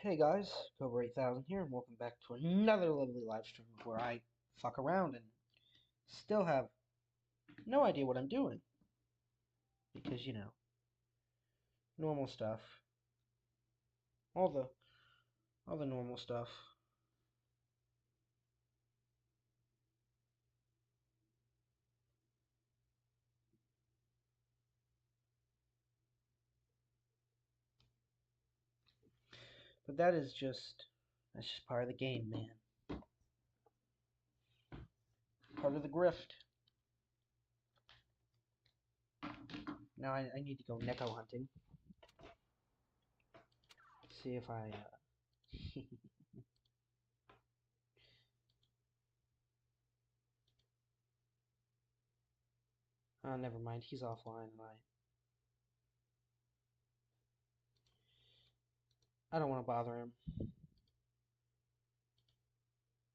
Hey guys, Cobra 8000 here, and welcome back to another lovely live stream where I fuck around and still have no idea what I'm doing. Because, normal stuff. All the all the normal stuff. But that's just part of the game, man. Part of the grift. Now I need to go neko hunting. See if I oh, never mind, he's offline and I don't want to bother him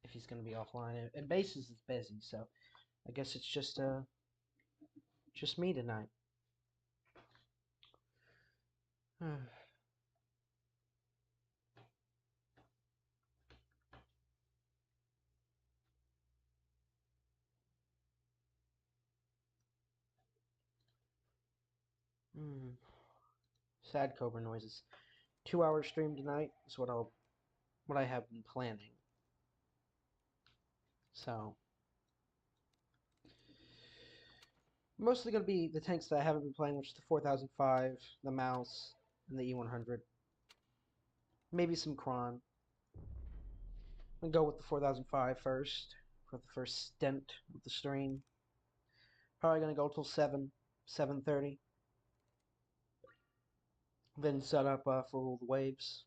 if he's gonna be offline. And Bases is busy, so I guess it's just me tonight. Sad Cobra noises. 2-hour stream tonight is what I have been planning. So mostly gonna be the tanks that I haven't been playing, which is the 4005, the Mouse, and the E100. Maybe some Kron. I'm gonna go with the 4005 first for the first stint of the stream. Probably gonna go till 7:30. Then set up for all the waves.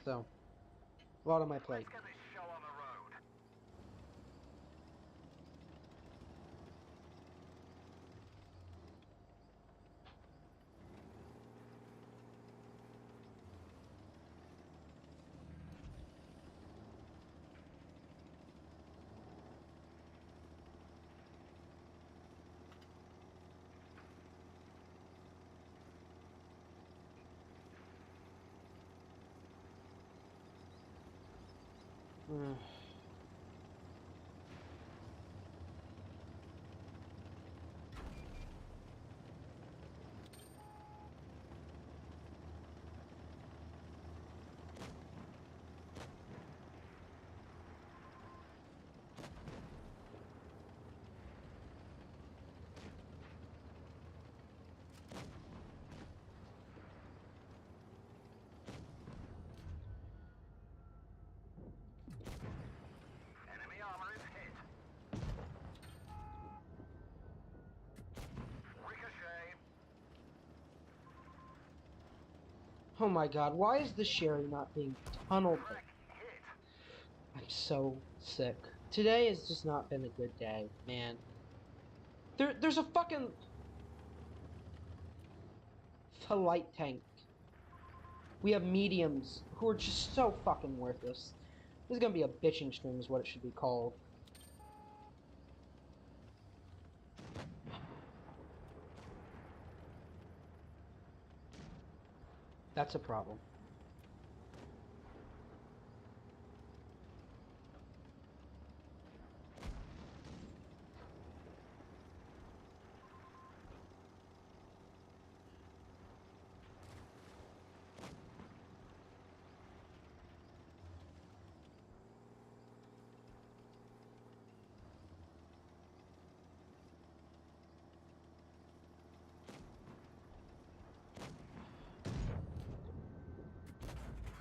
So a lot on my plate. Let's get this show on the road. Mm. Enemy armor is hit. Ricochet. Oh my god, why is the Sherry not being tunneled? Wreck hit. I'm so sick. Today has just not been a good day, man. There's a fucking light tank. We have mediums who are just so fucking worthless. This is gonna be a bitching stream is what it should be called. That's a problem.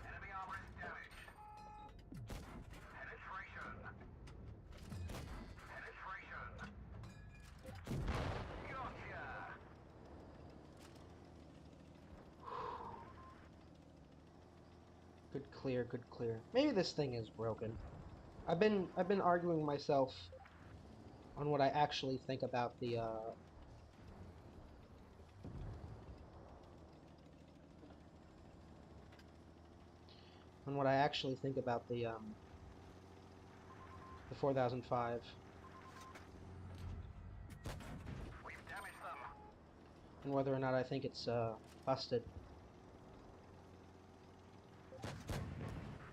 Enemy armor is damaged. Penetration. Penetration. Gotcha. Good clear, good clear. Maybe this thing is broken. I've been arguing myself on what I actually think about on what I actually think about the 4005. We've damaged them. And whether or not I think it's busted.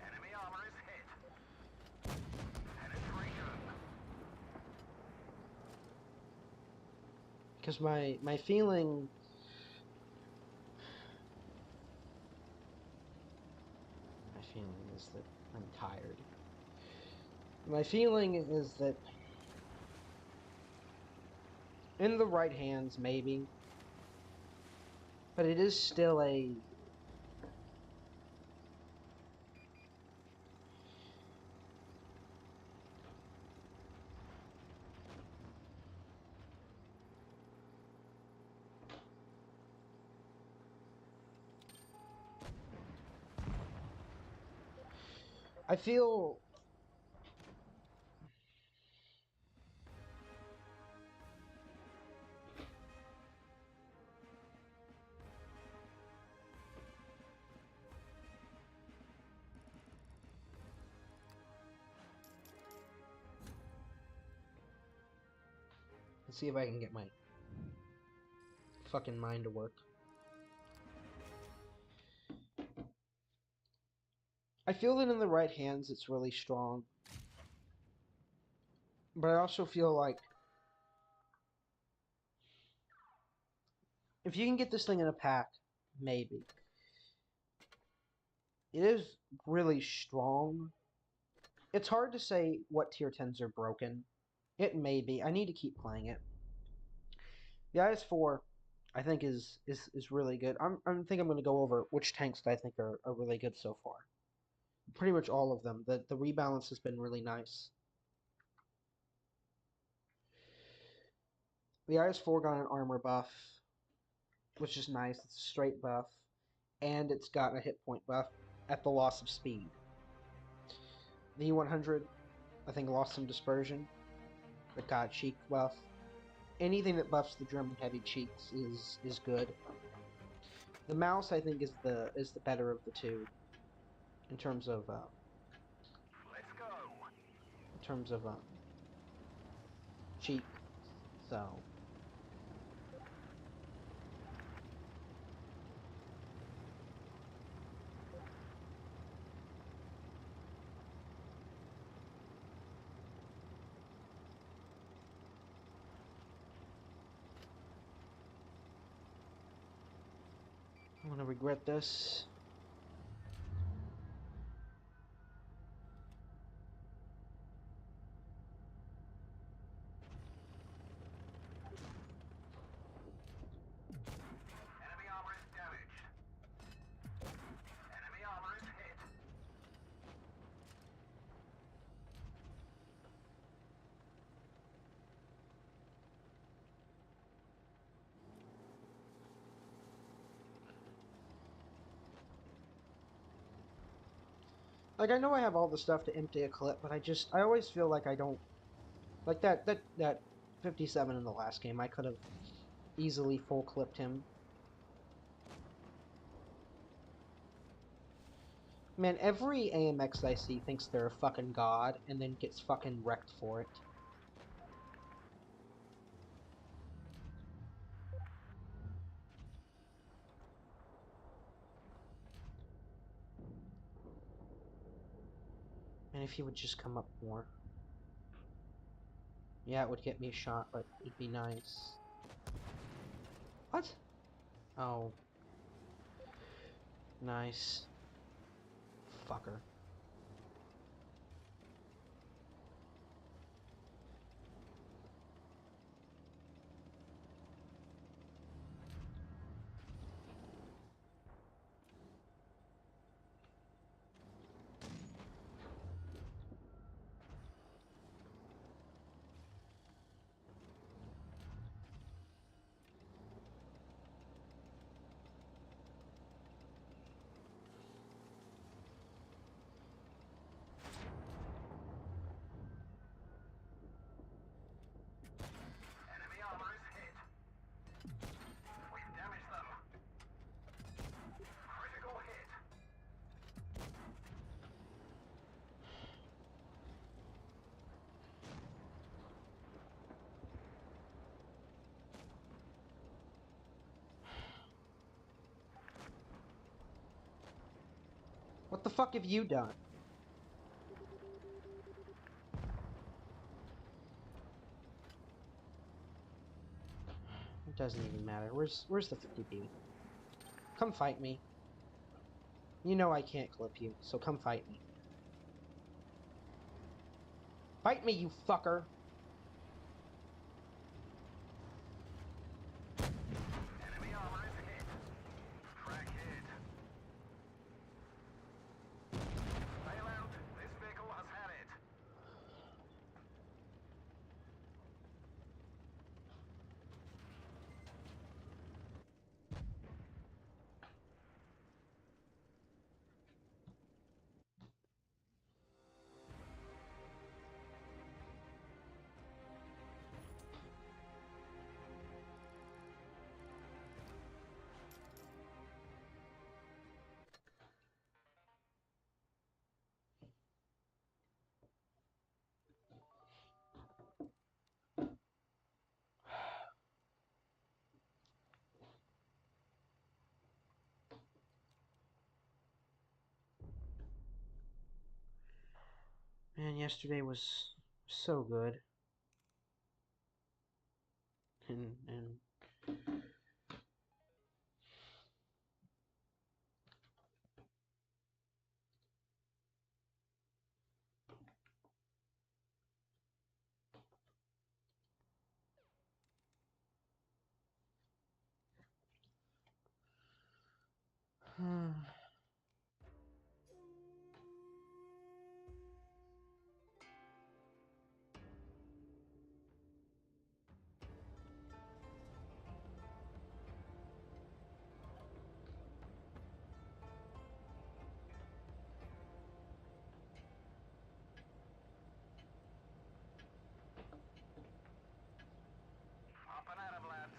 Enemy armor is hit. Penetration. Because my feeling is that I'm tired. My feeling is that in the right hands, maybe, but it is still a I feel let's see if I can get my fucking mind to work. I feel that in the right hands it's really strong. But I also feel like if you can get this thing in a pack, maybe. It is really strong. It's hard to say what tier 10s are broken. It may be. I need to keep playing it. The IS-4, I think, is really good. I think I'm going to go over which tanks that I think are really good so far. Pretty much all of them. The rebalance has been really nice. The IS-4 got an armor buff, which is nice. It's a straight buff. And it's got a hit point buff at the loss of speed. The E100, I think, lost some dispersion, but got a cheek buff. Anything that buffs the German heavy cheeks is good. The mouse, I think, is the better of the two in terms of Let's go. cheek. So I'm gonna regret this. Enemy armor is damaged. Enemy armor is hit. Like, I know I have all the stuff to empty a clip, but I always feel like I don't like that 57 in the last game. I could have easily full clipped him. Man, every AMX I see thinks they're a fucking god and then gets fucking wrecked for it. And if he would just come up more. Yeah, it would get me a shot, but it'd be nice. What? Oh. Nice. Fucker. What the fuck have you done? It doesn't even matter. Where's the 50B? Come fight me. You know I can't clip you, so come fight me. Fight me, you fucker! Enemy armor is hit. Frag hit. Bail out. This vehicle has had it. Man, yesterday was so good. And Up and at 'em, lads.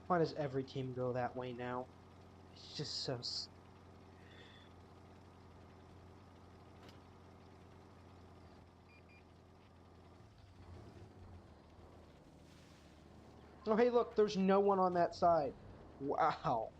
why does every team go that way now? It's just so... Oh, hey, look, there's no one on that side. Wow.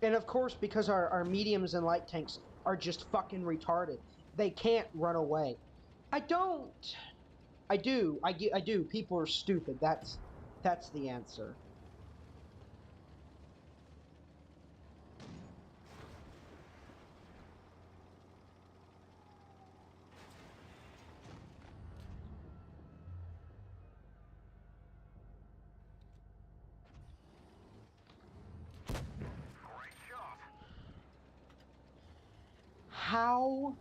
And of course, because our mediums and light tanks are just fucking retarded, they can't run away. I don't. I do. I do. People are stupid. That's the answer. Great shot. How?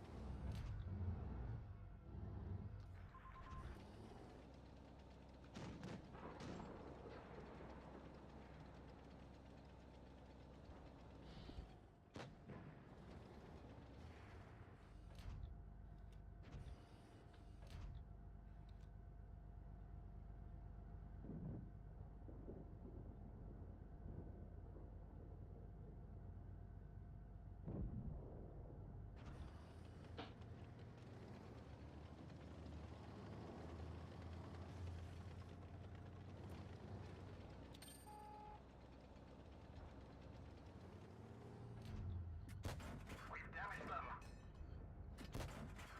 We've damaged them.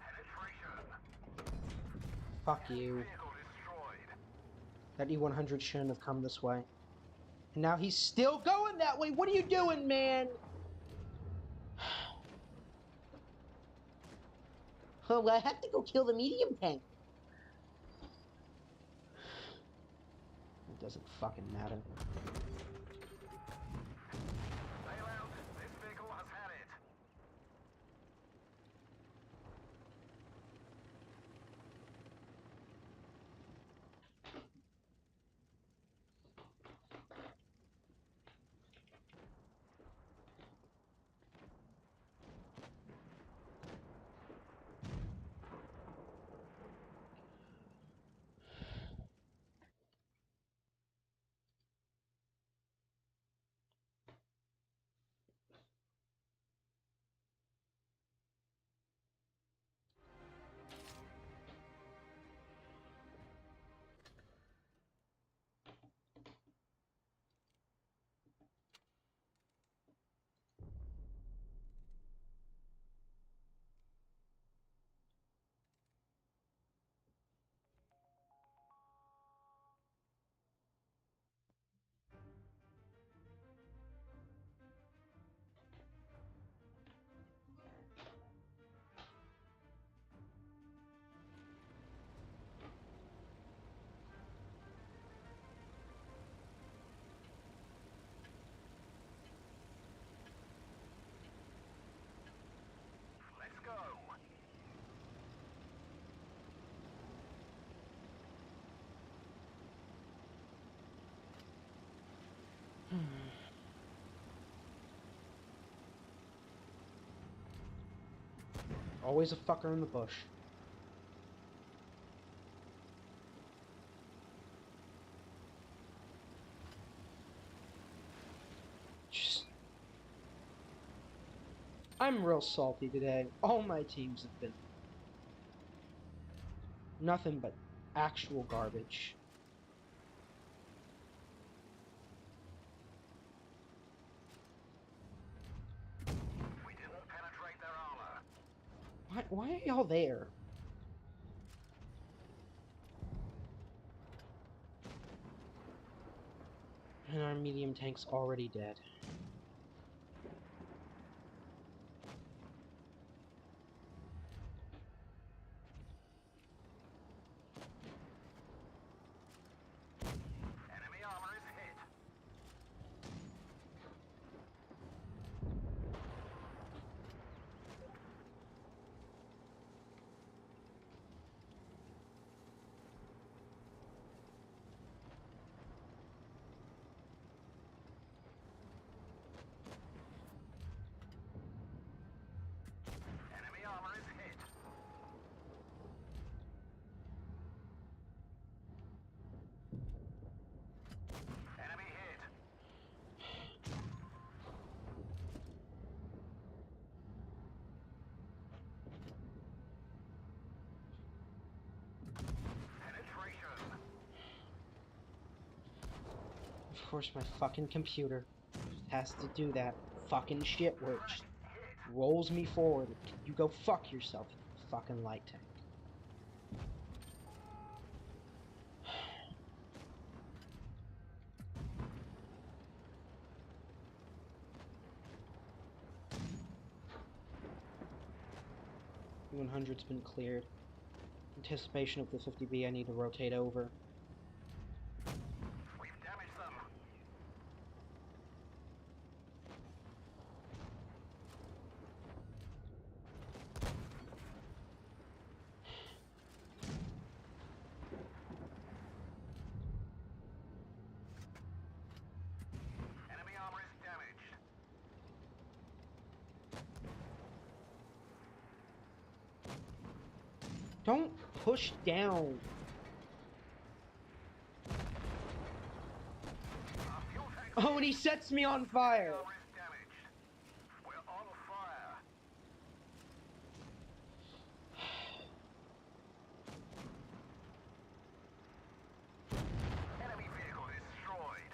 Penetration. Fuck you. Vehicle destroyed. That E100 shouldn't have come this way. And now he's still going that way. What are you doing, man? Oh, I have to go kill the medium tank. It doesn't fucking matter. Bail out. This vehicle has had it. Always a fucker in the bush. Just... I'm real salty today. All my teams have been nothing but actual garbage. We didn't penetrate their armor. Why are y'all there? And our medium tank's already dead. Enemy armor is hit. Enemy armor is hit. Enemy hit. Penetration. Of course, my fucking computer has to do that fucking shit where it just Hit. rolls me forward. You go fuck yourself, you fucking light tank. E100's been cleared. Anticipation of the 50B, I need to rotate over. We've damaged them. Enemy armor is damaged. Don't push down. Our fuel tank Oh, and he sets me on fire. armor is damaged. We're on fire. Enemy vehicle destroyed.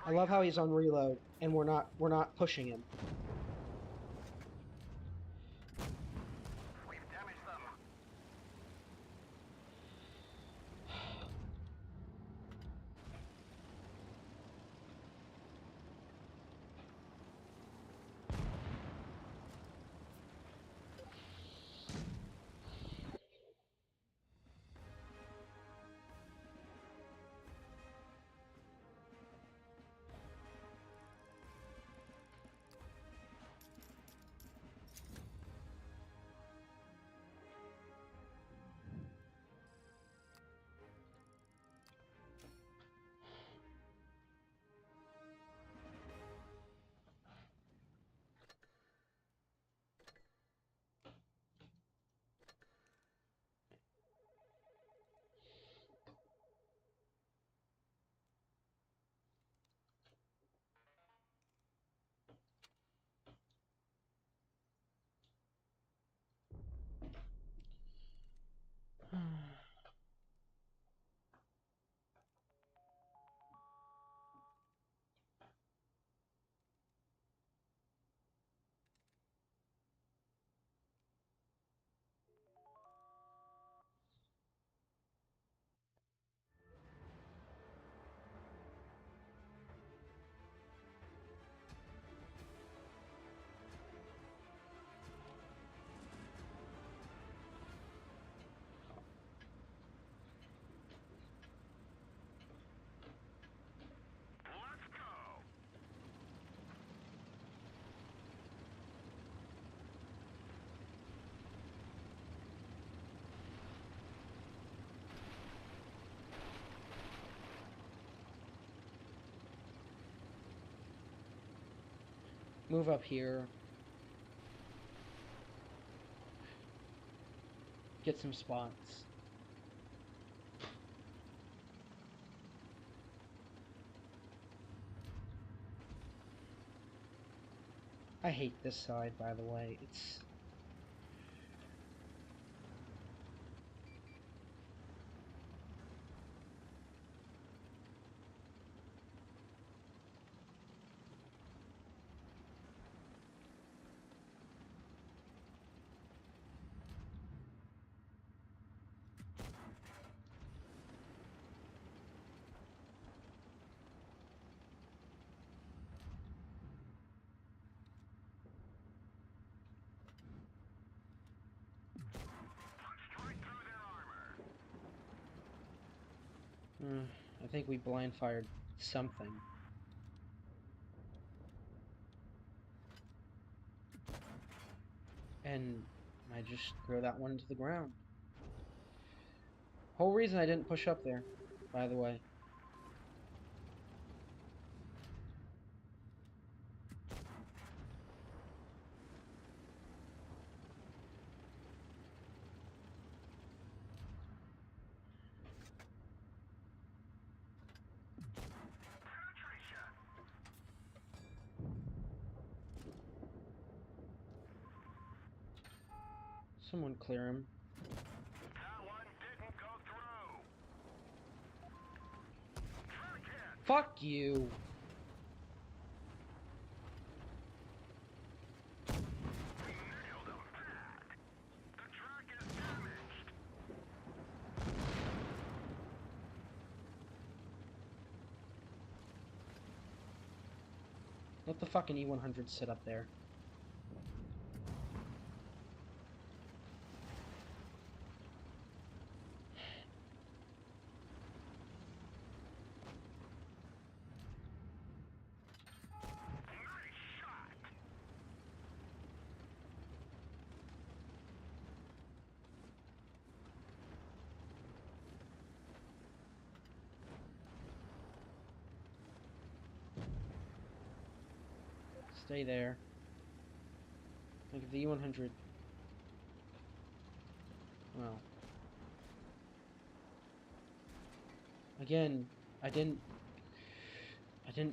I love how he's on reload, and we're not pushing him. We've damaged them. Move up here. Get some spots. I hate this side, by the way. It's... I think we blind fired something. And I just throw that one to the ground. Whole reason I didn't push up there, by the way. Someone clear him. That one didn't go through. Track hit. Fuck you! Nailed him bad. The track is damaged. Let the fucking E100 sit up there. Nice shot. Stay there. Like if the E100... Well... Again, I didn't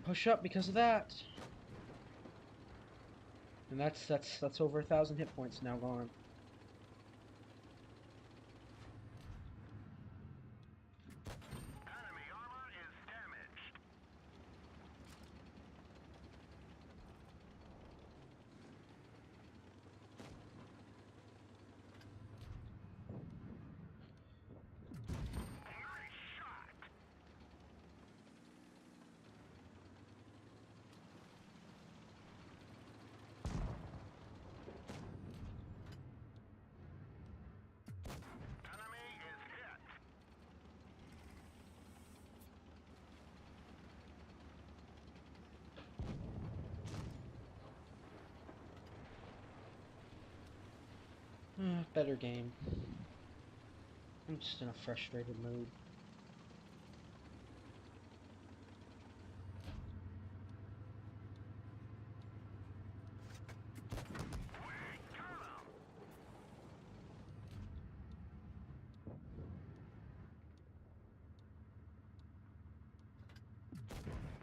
push up because of that. And that's over 1,000 hit points now gone. Enemy armor is damaged. Nice shot. Enemy is hit. Better game. I'm just in a frustrated mood.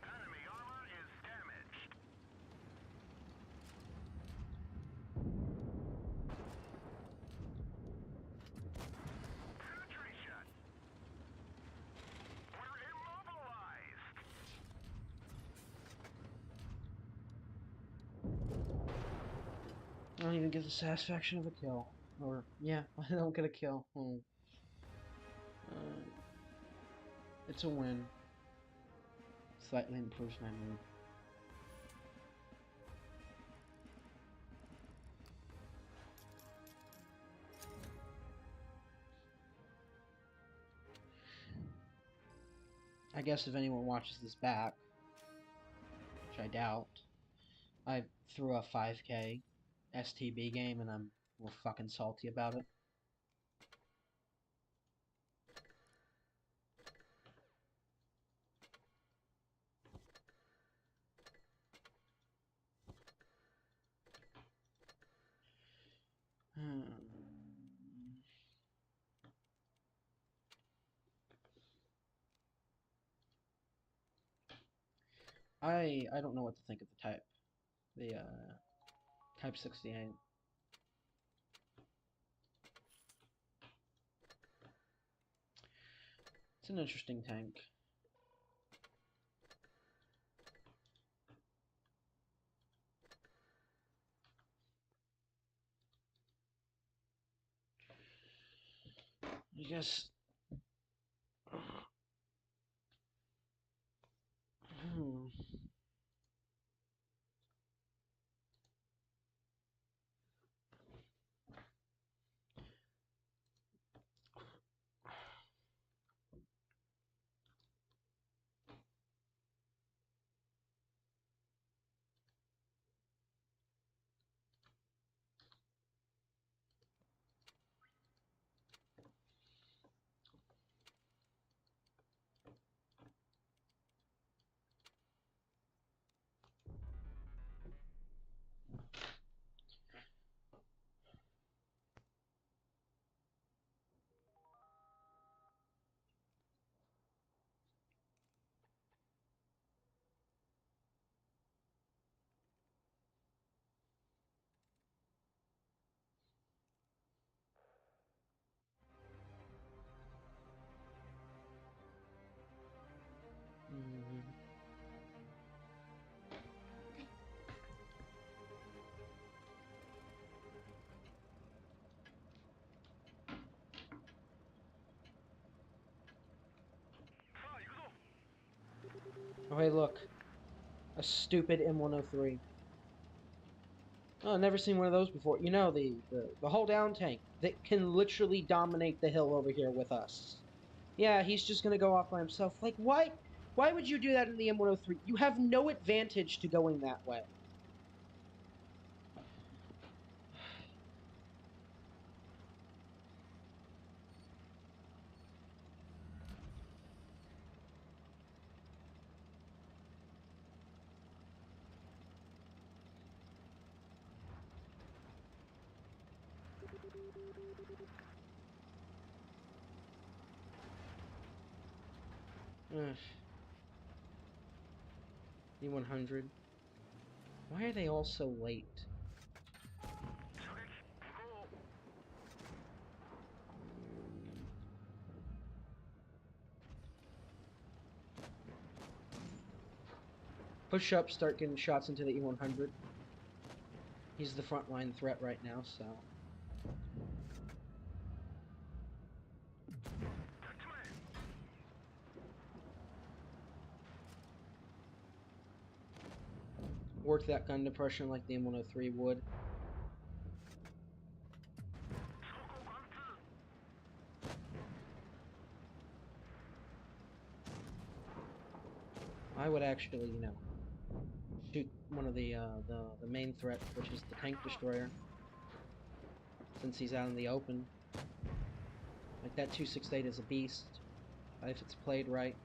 Enemy armor is damaged. Penetration. We're immobilized. I don't even get the satisfaction of a kill. Or, yeah, I don't get a kill. It's a win. Slightly improves my mood. I guess if anyone watches this back, which I doubt, I threw a 5K STB game and I'm a little fucking salty about it. I don't know what to think of the Type 68. It's an interesting tank. I guess. Hmm. Hmm. Oh, hey, look. A stupid M103. Oh, I've never seen one of those before. You know, the hull down tank that can literally dominate the hill over here with us. Yeah, he's just gonna go off by himself. Like, why? Why would you do that in the M103? You have no advantage to going that way. Ugh. E100. Why are they all so late? Push up, start getting shots into the E100. He's the frontline threat right now, so. Work that gun depression like the M103 would. I would actually, you know, shoot one of the main threat, which is the tank destroyer, since he's out in the open. Like, that 268 is a beast, if it's played right.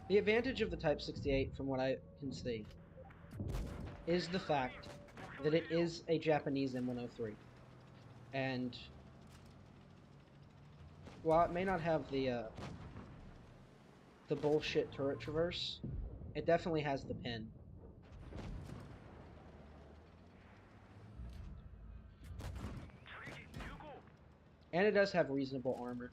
The advantage of the Type 68, from what I can see, is the fact that it is a Japanese M103. And while it may not have the bullshit turret traverse, it definitely has the pin. And it does have reasonable armor.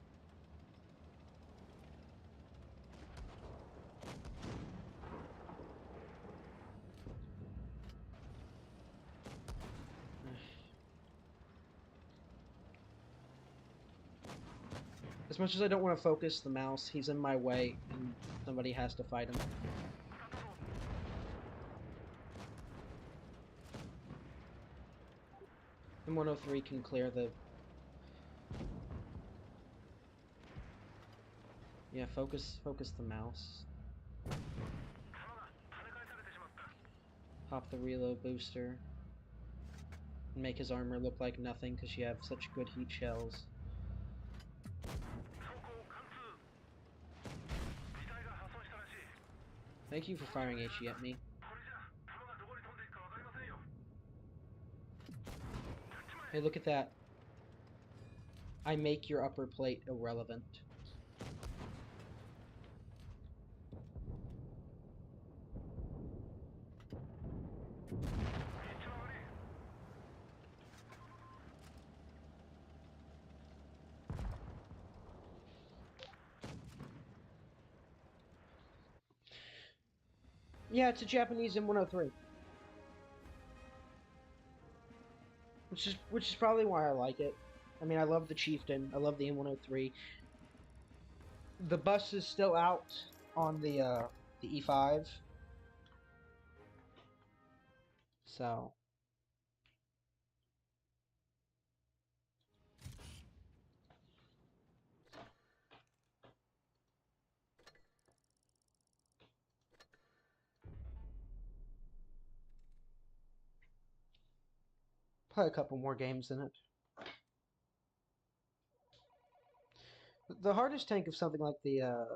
As much as I don't want to focus the mouse, he's in my way, and somebody has to fight him. M103 can clear the... Yeah, focus the mouse. Pop the reload booster. And make his armor look like nothing because you have such good heat shells. Thank you for firing HE at me. Hey, look at that. I make your upper plate irrelevant. Yeah, it's a Japanese M103. Which is probably why I like it. I mean, I love the Chieftain. I love the M103. The bus is still out on the E5. So play a couple more games in it. The hardest tank of something like the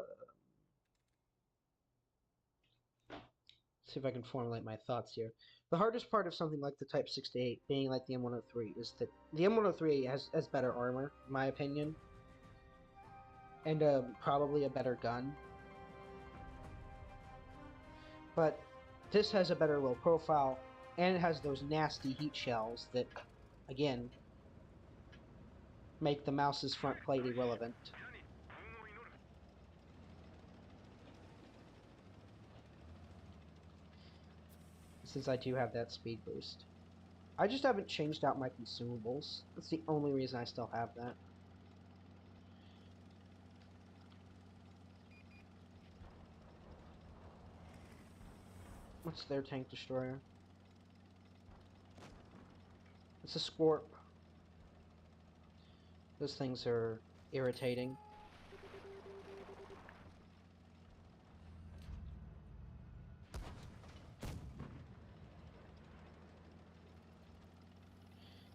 see if I can formulate my thoughts here. The hardest part of something like the Type 68 being like the M103 is that the M103 has better armor, in my opinion, and probably a better gun. But this has a better low profile, and it has those nasty heat shells that, again, make the mouse's front plate irrelevant. Since I do have that speed boost. I just haven't changed out my consumables. That's the only reason I still have that. What's their tank destroyer? It's a Scorp. Those things are irritating.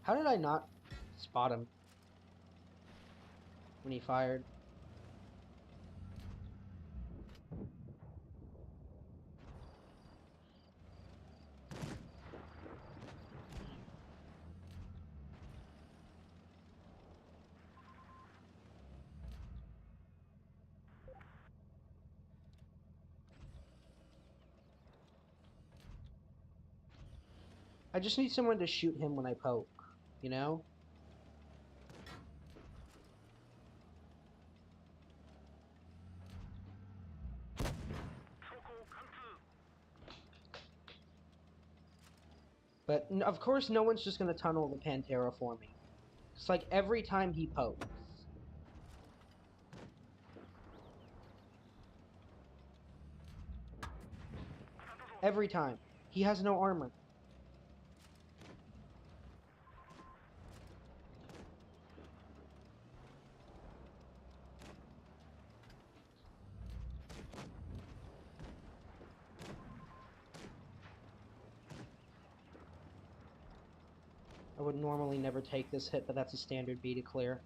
How did I not spot him when he fired? I just need someone to shoot him when I poke, you know? But of course no one's just gonna tunnel the Pantera for me. It's like every time he pokes. Every time. He has no armor. I would normally never take this hit, but that's a standard B to clear.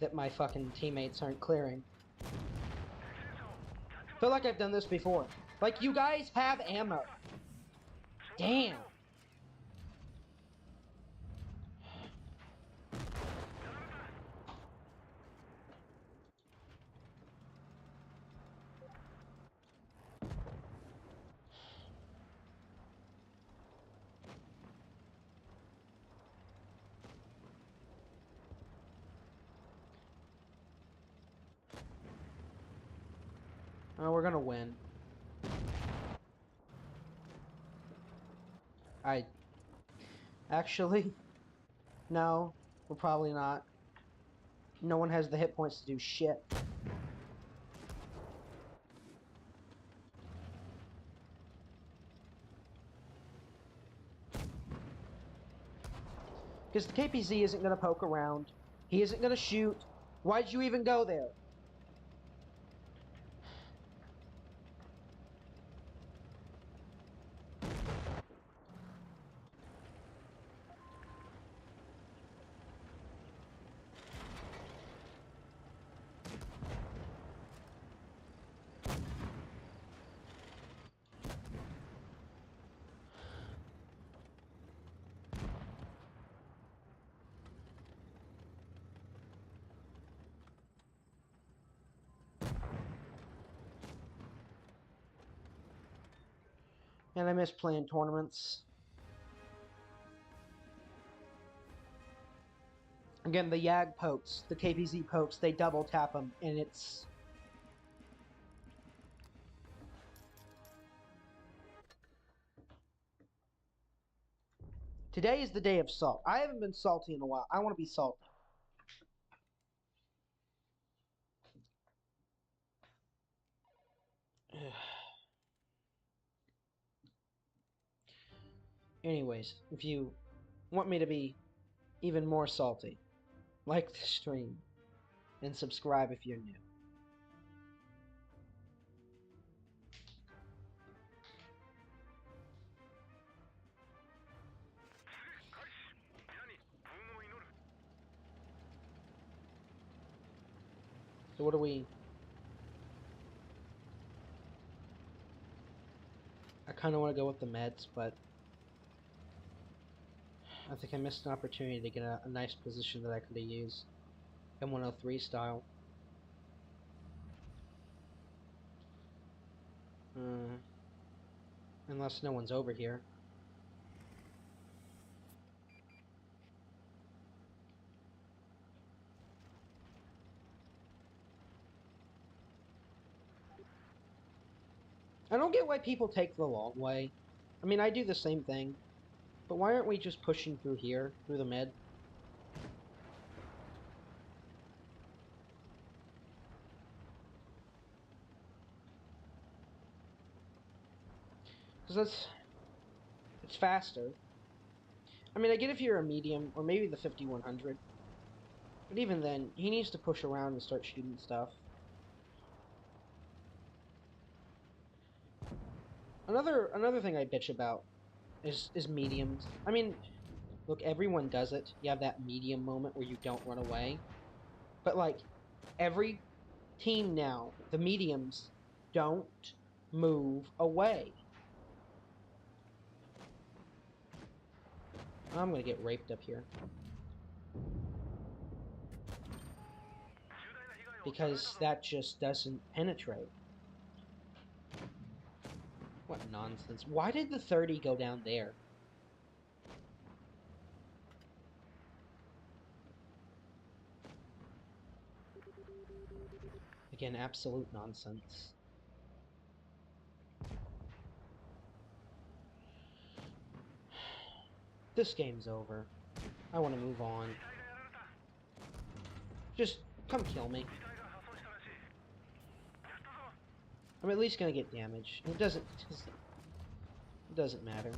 That my fucking teammates aren't clearing. Feel like I've done this before. Like, you guys have ammo. Damn. Oh, we're gonna win. Actually, no, we're probably not. No one has the hit points to do shit. Because the KPZ isn't gonna poke around. He isn't gonna shoot. Why'd you even go there? And I miss playing tournaments. Again, the YAG pokes, the KPZ pokes, they double tap them, and it's... Today is the day of salt. I haven't been salty in a while. I want to be salty. Anyways, if you want me to be even more salty, like the stream and subscribe if you're new. So what do we... I kind of want to go with the meds, but I think I missed an opportunity to get a nice position that I could have used. M103 style. Unless no one's over here. I don't get why people take the long way. I mean, I do the same thing. But why aren't we just pushing through here, through the mid? Because it's faster. I mean, I get if you're a medium, or maybe the 5100. But even then, he needs to push around and start shooting stuff. Another thing I bitch about is mediums. I mean, look, everyone does it. You have that medium moment where you don't run away. But, like, every team now, the mediums don't move away. I'm gonna get raped up here. Because that just doesn't penetrate. What nonsense. Why did the 30 go down there? Again, absolute nonsense. This game's over. I want to move on. Just come kill me. I'm at least gonna get damage. It doesn't matter.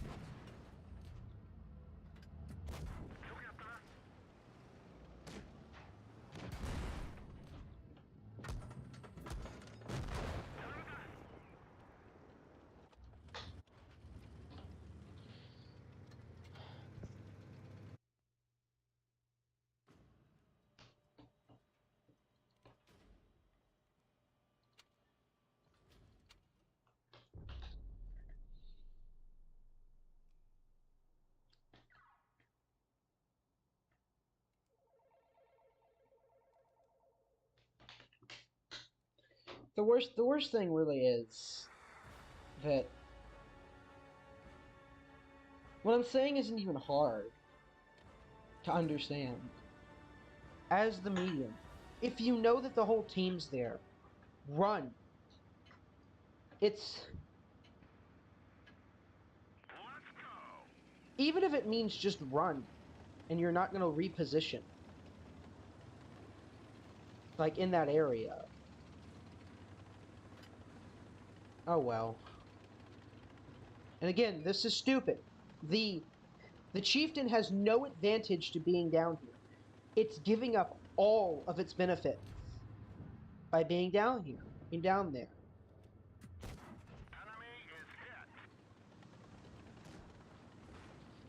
The worst thing really is that what I'm saying isn't even hard to understand. As the medium, if you know that the whole team's there, run. It's... Even if it means just run, and you're not going to reposition. Like, in that area. Oh well. And again, this is stupid. The chieftain has no advantage to being down here. It's giving up all of its benefits by being down here, being down there. Enemy is hit.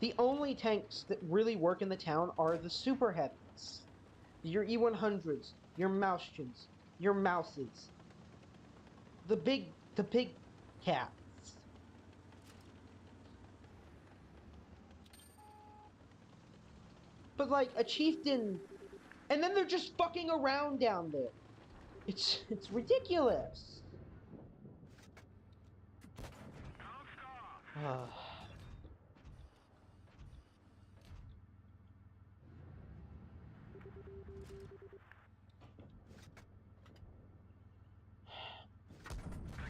The only tanks that really work in the town are the super heavies. Your E100s, your Mauschens, your Mouses. The big cats. But like a chieftain, and then they're just fucking around down there. It's ridiculous. Don't stop.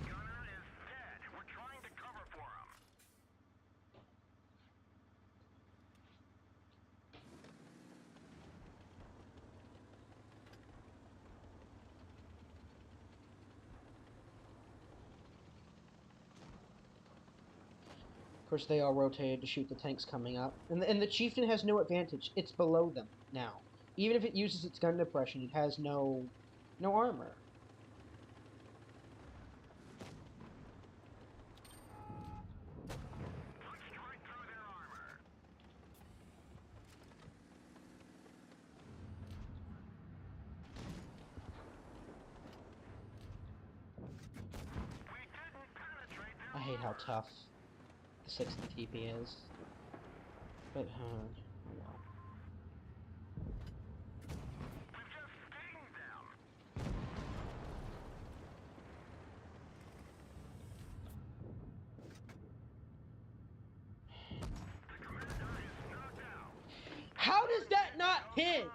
gunner is dead. We're trying to cover for him. Of course, they all rotated to shoot the tanks coming up. And the Chieftain has no advantage. It's below them now. Even if it uses its gun depression, it has no armor. Punched right through their armor. We didn't penetrate their I hate how armor. tough the 60 TP is. But, well. We've just stinged them. The commander is knocked out. How does that not hit?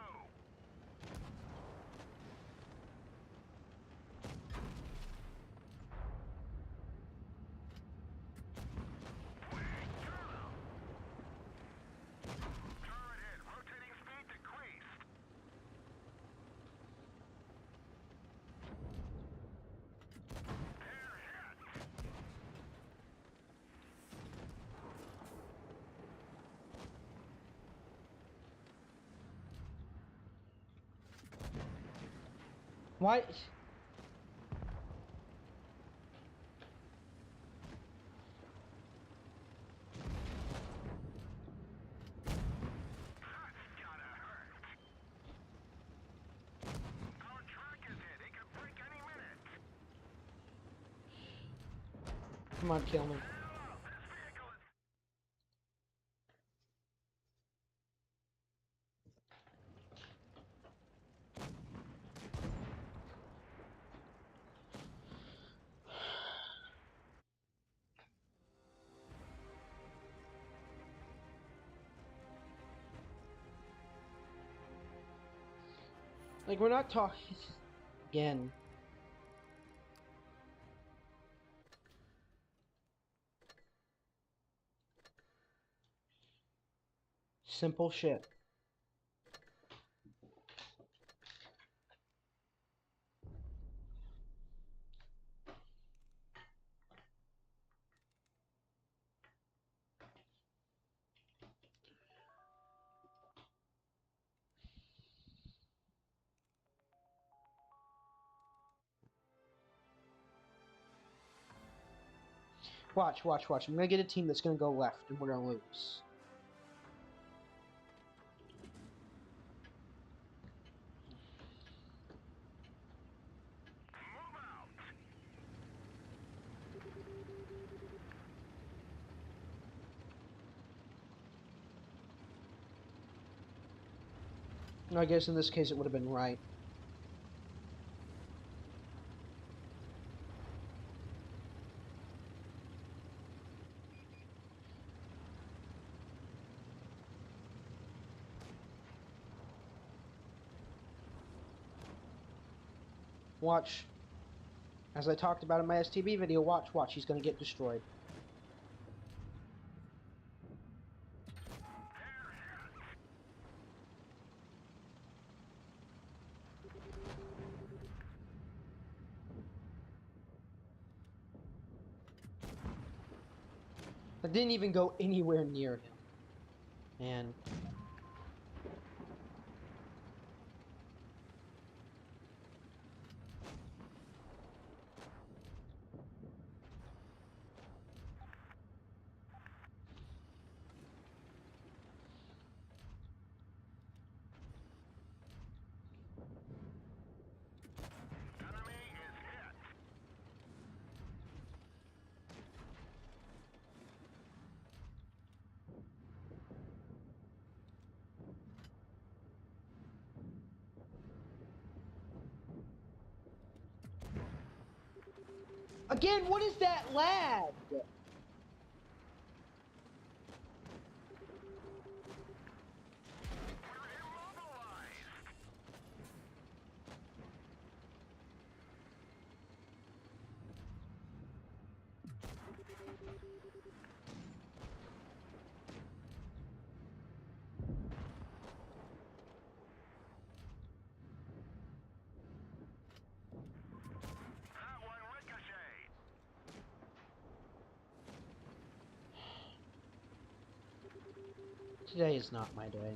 Why? Come on, kill me. Like, we're not talking again. Simple shit. Watch, watch, watch. I'm gonna get a team that's gonna go left, and we're gonna lose. I guess in this case it would have been right. Watch. As I talked about in my STB video, watch, watch. He's gonna get destroyed. I didn't even go anywhere near him. And Enemy is hit. again, what is that lag? Today is not my day.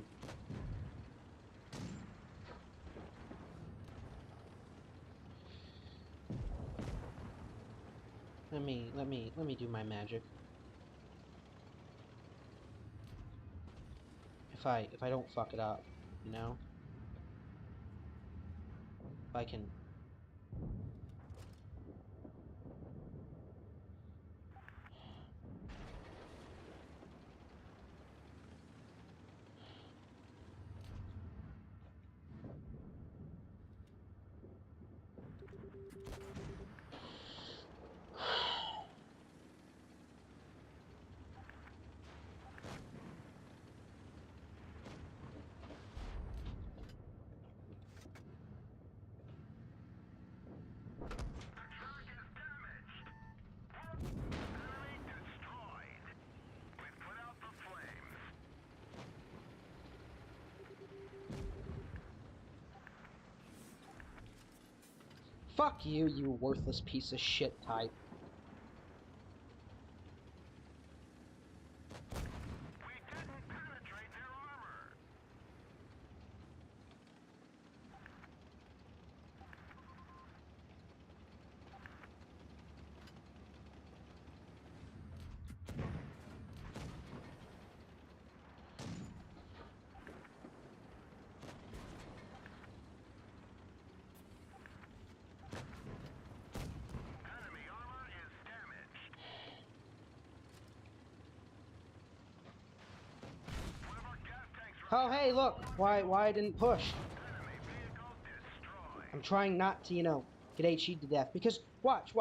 Let me do my magic. If I don't fuck it up, you know? If I can. Fuck you, you worthless piece of shit type. We didn't penetrate their armor. Enemy armor is damaged. One of our gas tanks. Oh, hey, look! Why I didn't push? Enemy vehicle destroyed. I'm trying not to, you know, get HE'd to death. Because, watch.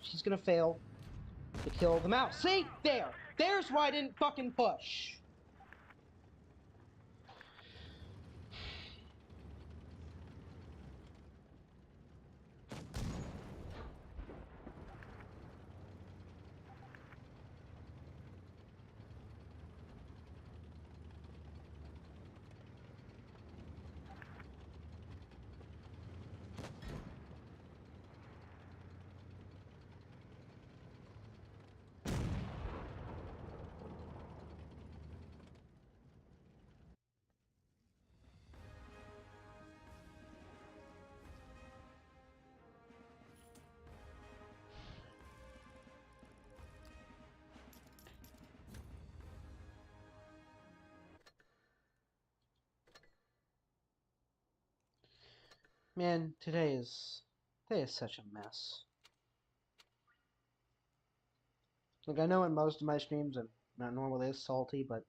He's gonna fail to kill the mouse. See? There! There's why I didn't fucking push! Man, today is such a mess. Like, I know in most of my streams I'm not normally this salty, but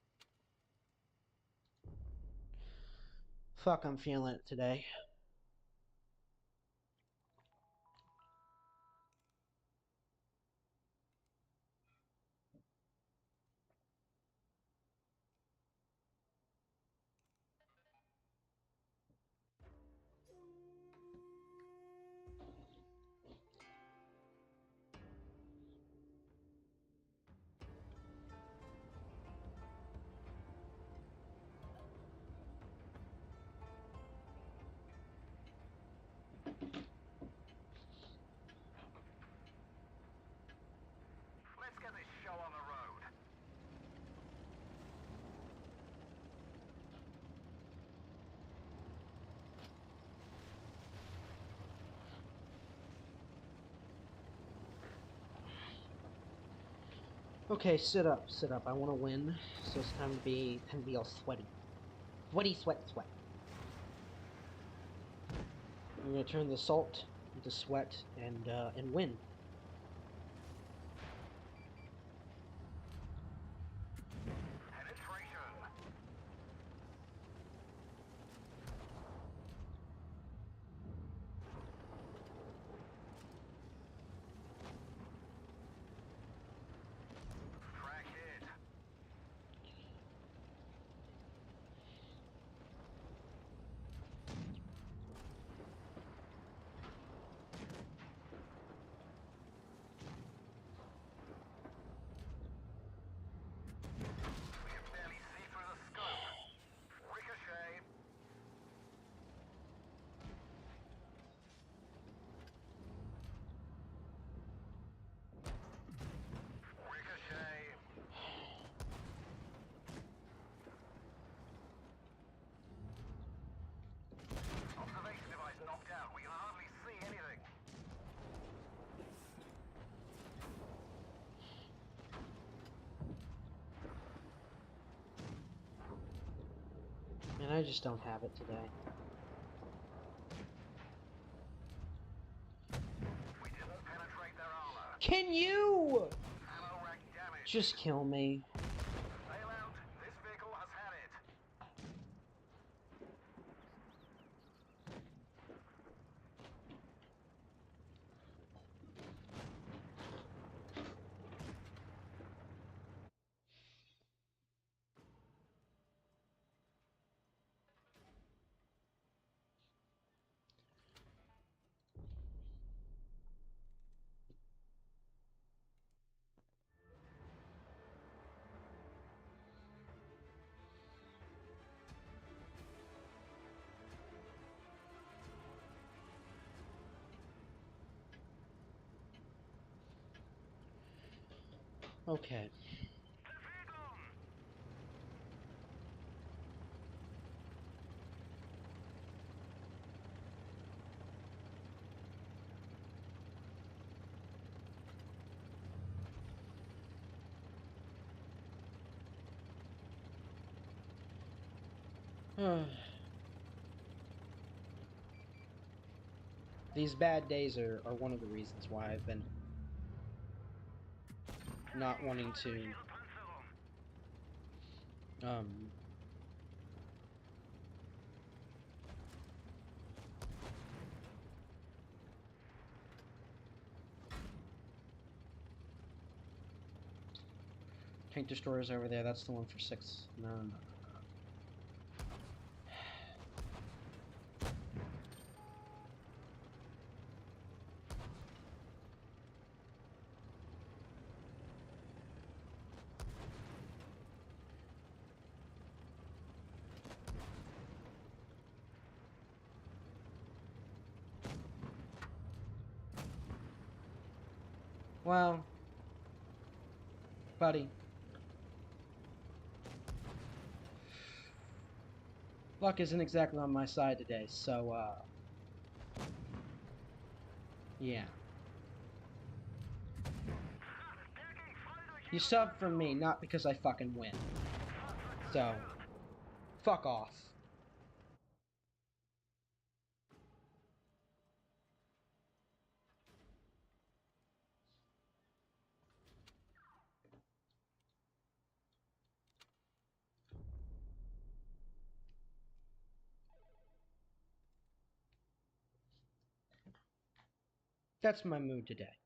fuck, I'm feeling it today. Let's get this show on the road. Okay, sit up. I want to win, so it's time to be all sweaty. Sweat. I'm gonna turn the salt into sweat and win. Penetration. Track hit. I just don't have it today. We didn't penetrate their armor. Can you Ammo rack damage. just kill me? Bail out. This vehicle has had it. Okay. These bad days are one of the reasons why I've been not wanting to tank destroyers over there. That's the one for 6. No. Well, buddy. Luck isn't exactly on my side today, so, yeah. You subbed for me, not because I fucking win. So, fuck off. That's my mood today.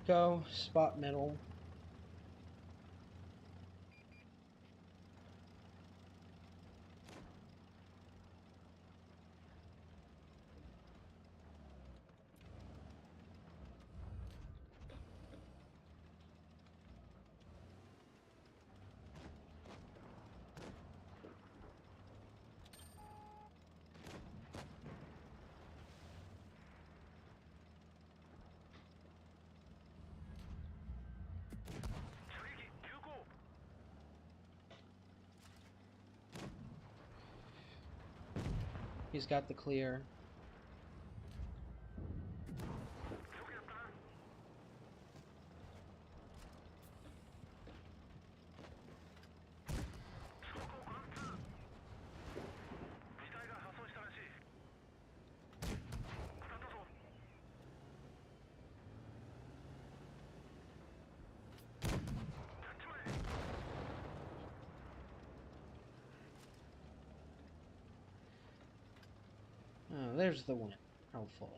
Go, spot middle. He's got the clear. Oh, there's the win, hopefully.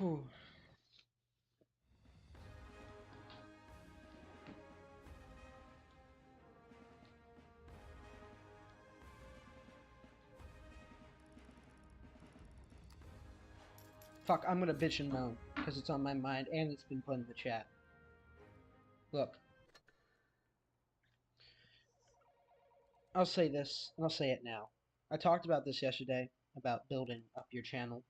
Whew. Fuck, I'm gonna bitch and moan, because it's on my mind, and it's been put in the chat. Look. I'll say this, and I'll say it now. I talked about this yesterday, about building up your channel.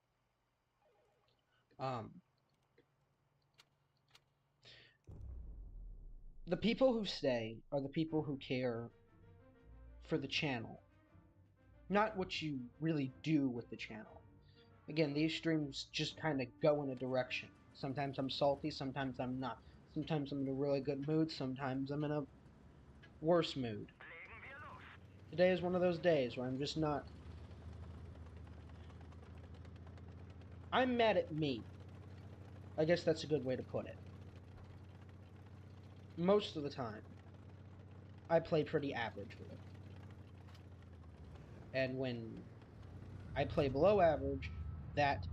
The people who stay are the people who care for the channel, not what you really do with the channel. Again, these streams just kind of go in a direction. Sometimes I'm salty, sometimes I'm not. Sometimes I'm in a really good mood, sometimes I'm in a worse mood. Today is one of those days where I'm just not... I'm mad at me. I guess that's a good way to put it. Most of the time, I play pretty averagely. And when I play below average, that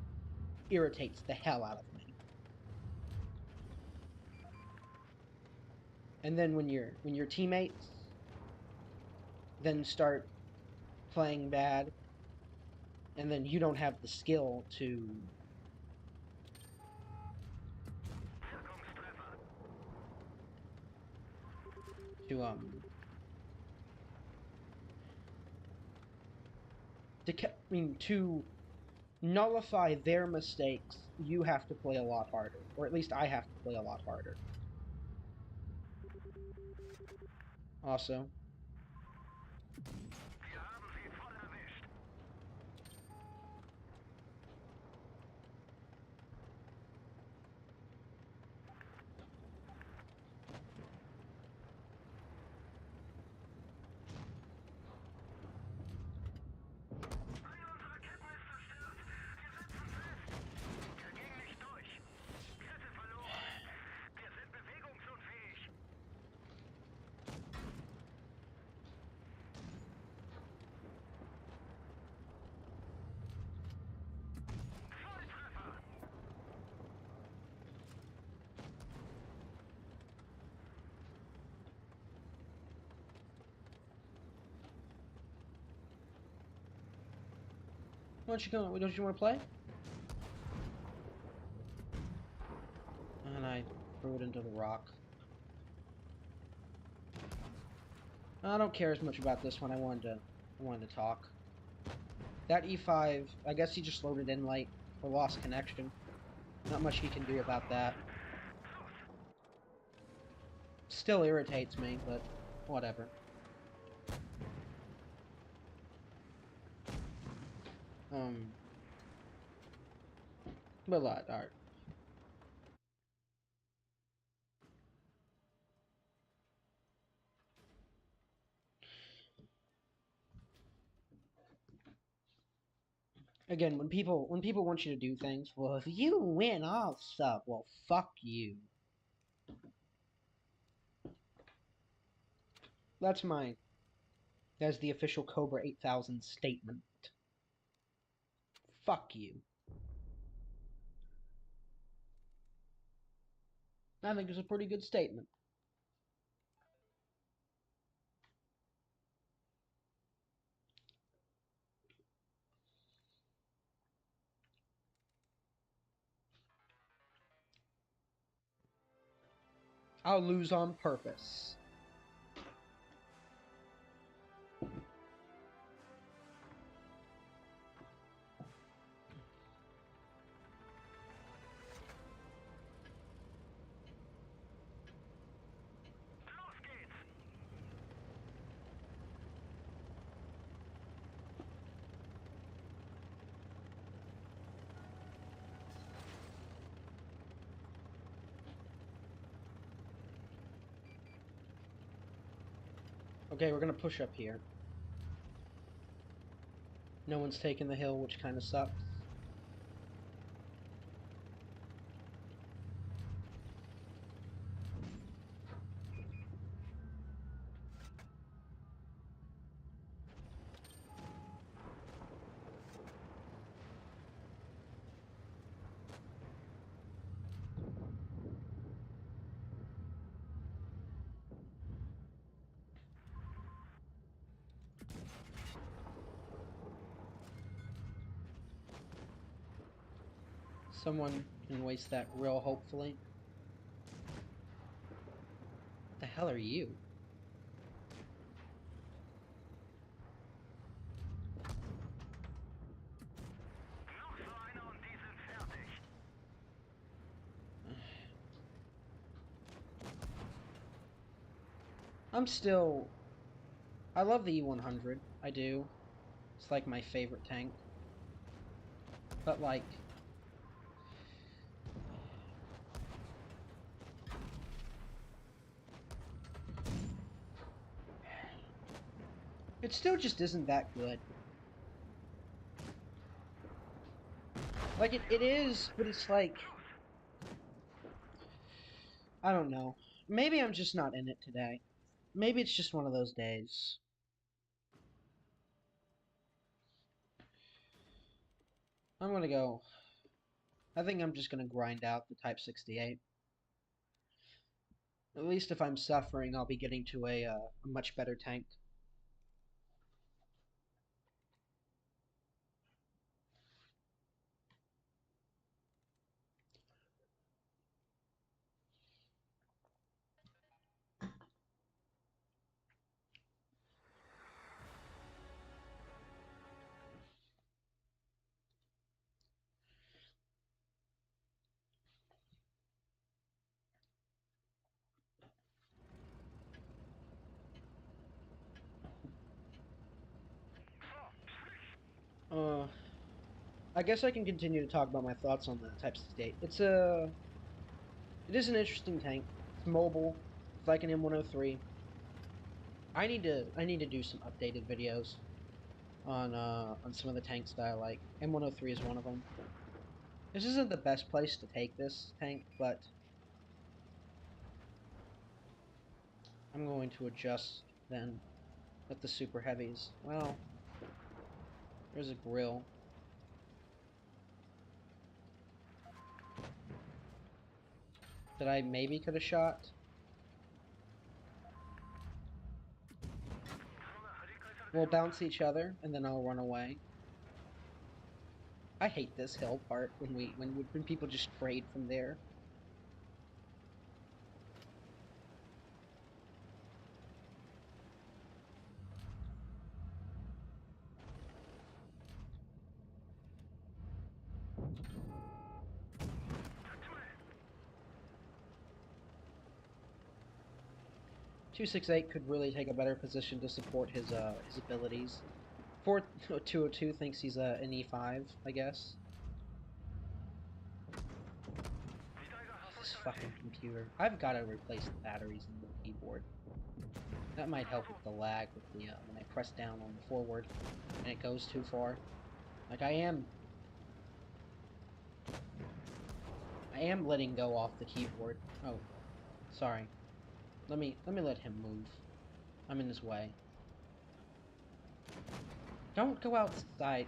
irritates the hell out of me. And then when your teammates then start playing bad, and then you don't have the skill to to nullify their mistakes, you have to play a lot harder. Or at least I have to play a lot harder. Also, don't you want to play? And I threw it into the rock. I don't care as much about this one. I wanted to talk. That E5, I guess he just loaded in late or lost connection. Not much he can do about that. Still irritates me, but whatever. But alright. Again, when people want you to do things, well, if you win, I'll sub. Well, fuck you. That's the official Cobra 8000 statement. Fuck you. I think it's a pretty good statement. I'll lose on purpose. Okay, we're gonna push up here. No one's taking the hill, which kind of sucks. Someone can waste that real hopefully. What the hell are you? Noch so einer und die sind fertig. I love the E100. I do. It's like my favorite tank. But like, it still just isn't that good. Like, it is, but it's like, I don't know. Maybe I'm just not in it today. Maybe it's just one of those days. I'm gonna go. I think I'm just gonna grind out the Type 68. At least if I'm suffering, I'll be getting to a much better tank. I guess I can continue to talk about my thoughts on the Type 68. It is an interesting tank. It's mobile. It's like an M103. I need to do some updated videos on some of the tanks that I like. M103 is one of them. This isn't the best place to take this tank, but I'm going to adjust then with the super heavies. Well, there's a grill. That I maybe could have shot. We'll bounce each other, and then I'll run away. I hate this hill part when people just trade from there. .268 could really take a better position to support his abilities. 4202 thinks he's an E5, I guess. This fucking computer. I've got to replace the batteries in the keyboard. That might help with the lag with the when I press down on the forward and it goes too far. Like I am letting go off the keyboard. Oh, sorry. Let me let him move. I'm in his way. Don't go outside.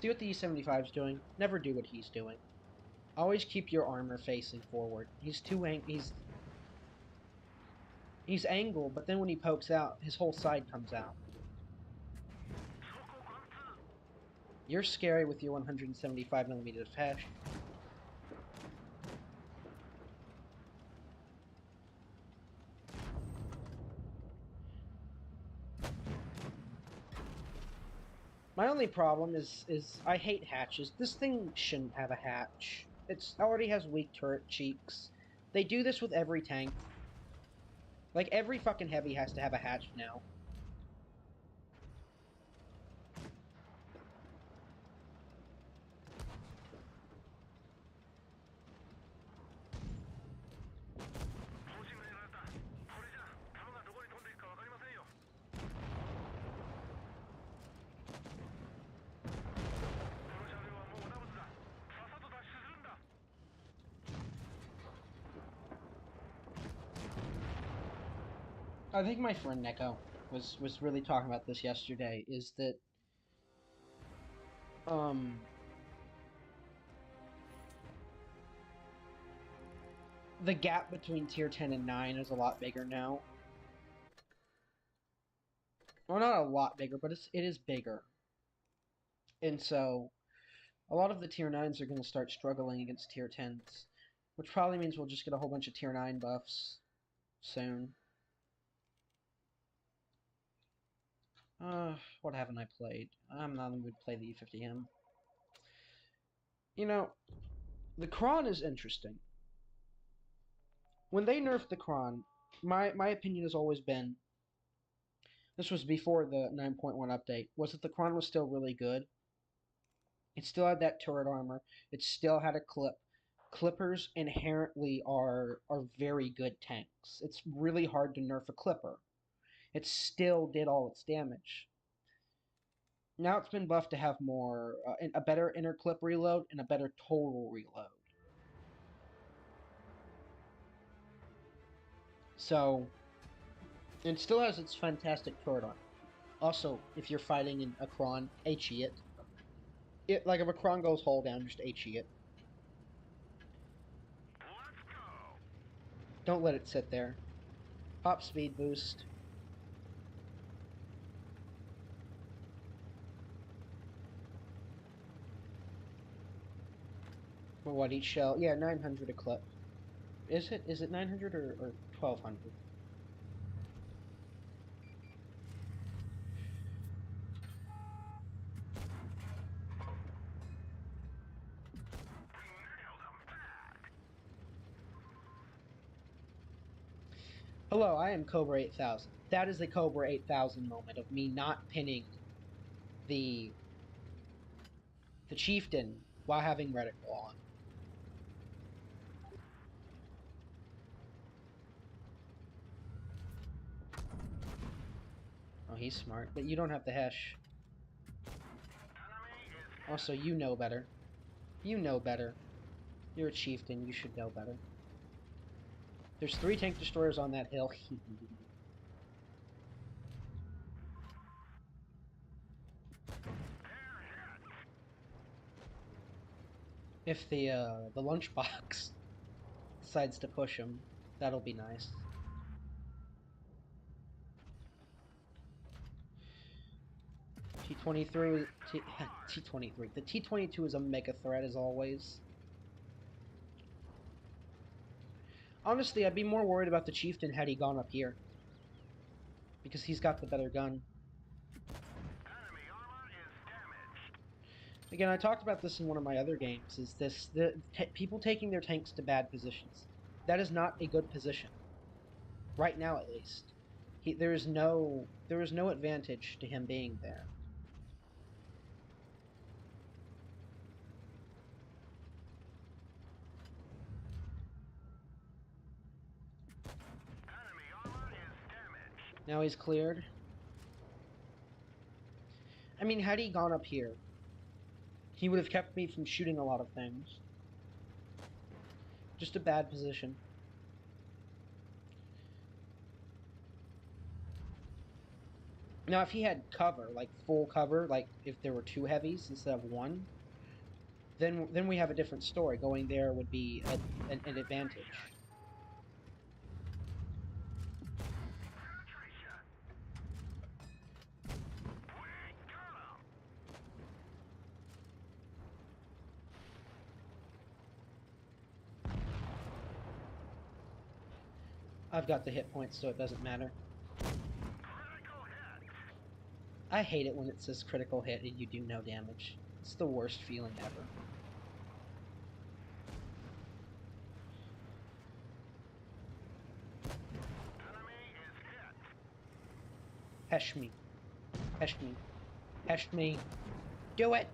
See what the E75's doing. Never do what he's doing. Always keep your armor facing forward. He's angled, but then when he pokes out, his whole side comes out. You're scary with your 175mm attach. My only problem is I hate hatches. This thing shouldn't have a hatch. It already has weak turret cheeks. They do this with every tank. Like, every fucking heavy has to have a hatch now. I think my friend Neko was really talking about this yesterday, is that the gap between tier 10 and 9 is a lot bigger now. Well, not a lot bigger, but it is bigger. And so a lot of the tier 9s are going to start struggling against tier 10s, which probably means we'll just get a whole bunch of tier 9 buffs soon. What haven't I played? I'm not in the mood to play the E50M. You know, the Kron is interesting. When they nerfed the Kron, my opinion has always been, this was before the 9.1 update, was that the Kron was still really good. It still had that turret armor. It still had a clip. Clippers inherently are very good tanks. It's really hard to nerf a clipper. It still did all its damage. Now it's been buffed to have more, a better inner clip reload and a better total reload. So, it still has its fantastic turret armor. Also, if you're fighting in a Kron, HE it. Like if a Kron goes hull down, just HE it. Let's go. Don't let it sit there. Pop speed boost. For what, each shell? Yeah, 900 a clip. Is it? Is it 900 or 1200? Hello, I am Cobra 8000. That is the Cobra 8000 moment of me not pinning the chieftain while having reticle on. Oh, he's smart, but you don't have the Hesh. Also, you know better. You know better. You're a chieftain, you should know better. There's 3 tank destroyers on that hill. If the lunchbox decides to push him, that'll be nice. T23, T23. The T22 is a mega threat as always. Honestly, I'd be more worried about the chieftain had he gone up here, because he's got the better gun. Enemy armor is damaged. Again, I talked about this in one of my other games, is this, people taking their tanks to bad positions. That is not a good position. Right now, at least. There is no advantage to him being there. Enemy armor is damaged. Now he's cleared. I mean, had he gone up here, he would have kept me from shooting a lot of things. Just a bad position. Now, if he had cover, like full cover, like if there were 2 heavies instead of 1, then we have a different story. Going there would be an advantage. I've got the hit points, so it doesn't matter. I hate it when it says critical hit and you do no damage. It's the worst feeling ever. Hesh me. Hesh me. Hesh me. Do it!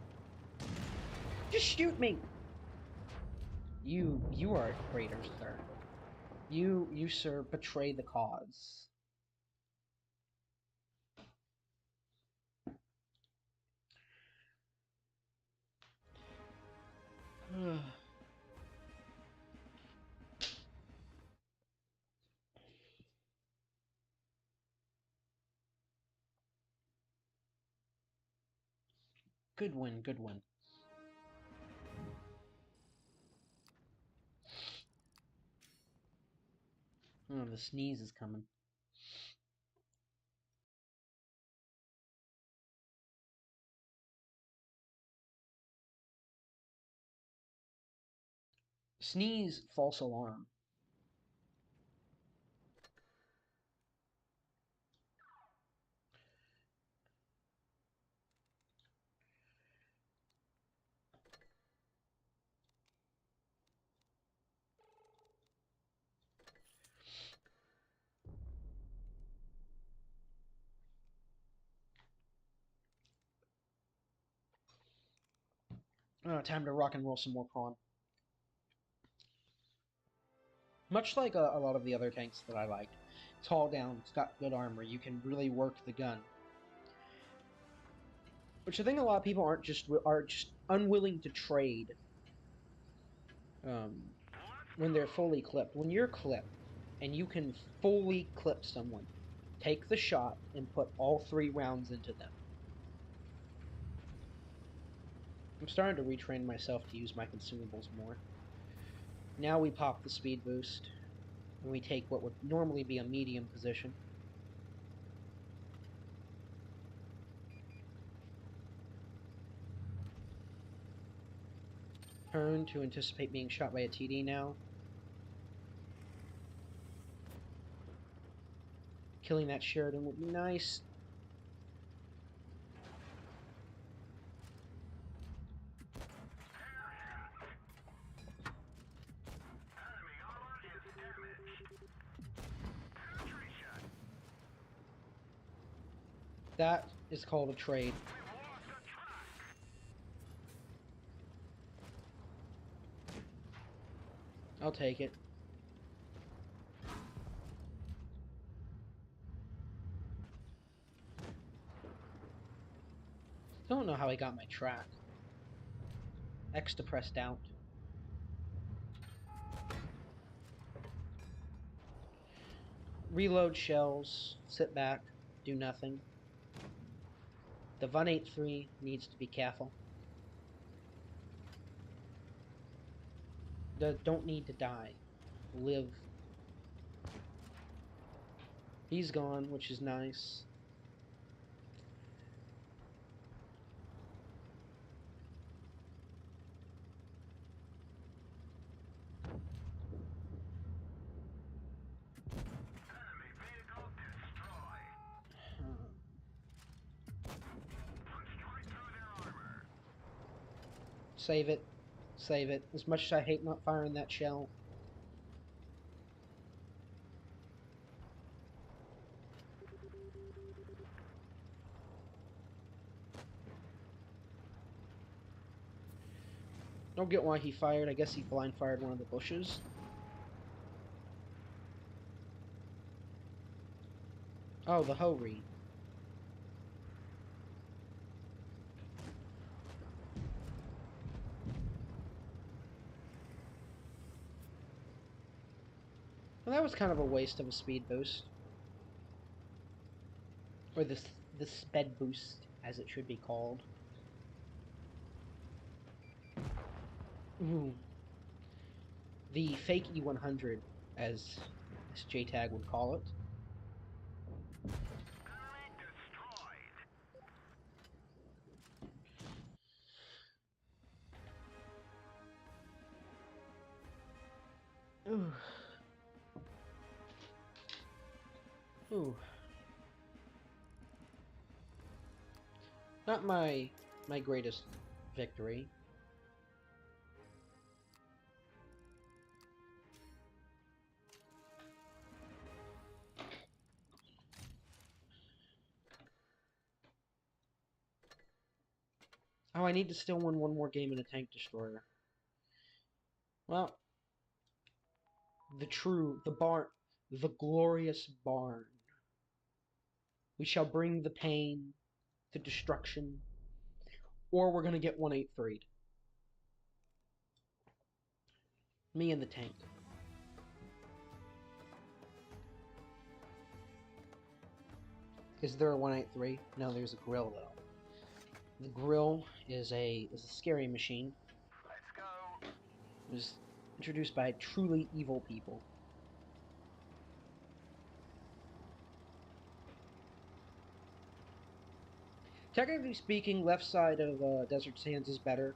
Just shoot me! You are a traitor, sir. You, sir, betray the cause. Good win, good win. Oh, the sneeze is coming. Sneeze, false alarm. Time to rock and roll some more prawn. Much like a lot of the other tanks that I liked. It's haul down, it's got good armor, you can really work the gun. Which I think a lot of people are just unwilling to trade when they're fully clipped. When you're clipped, and you can fully clip someone, take the shot and put all 3 rounds into them. I'm starting to retrain myself to use my consumables more. Now we pop the speed boost, and we take what would normally be a medium position. Turn to anticipate being shot by a TD now. Killing that Sheridan would be nice. That is called a trade. I'll take it. Don't know how he got my track. X to press out. Reload shells. Sit back. Do nothing. The 183 needs to be careful. Don't need to die. Live. He's gone, which is nice. Save it. Save it. As much as I hate not firing that shell. Don't get why he fired. I guess he blind fired one of the bushes. Oh, the hoe read. Well, that was kind of a waste of a speed boost. Or the sped boost, as it should be called. Ooh. The fake E100, as JTAG would call it. Ooh. Ooh. Not my greatest victory. Oh, I need to still win one more game in a tank destroyer. Well, the glorious barn. We shall bring the pain, the destruction, or we're gonna get 183'd. Me and the tank. Is there a 183? No, there's a grill though. The grill is a scary machine. Let's go. It was introduced by truly evil people. Technically speaking, left side of Desert Sands is better.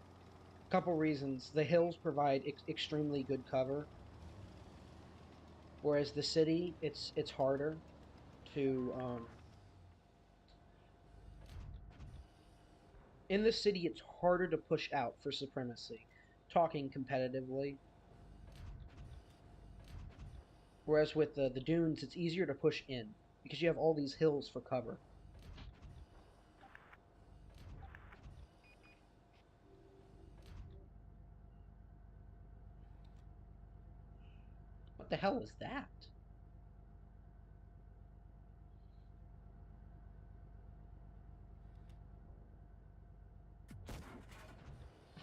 Couple reasons. The hills provide extremely good cover, whereas the city, it's harder to in the city it's harder to push out for supremacy, talking competitively. Whereas with the dunes, it's easier to push in because you have all these hills for cover. What the hell is that?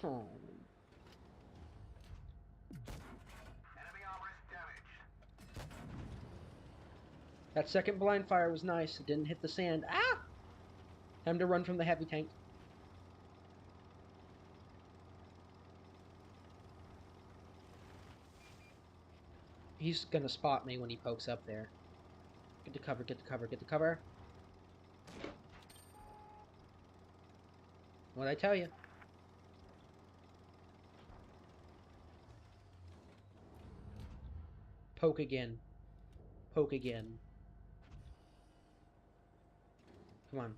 Oh. Enemy armor is damaged. That second blind fire was nice. It didn't hit the sand. Ah! Time to run from the heavy tank. He's gonna spot me when he pokes up there. Get to cover, get to cover, get to cover. What'd I tell you? Poke again. Poke again. Come on.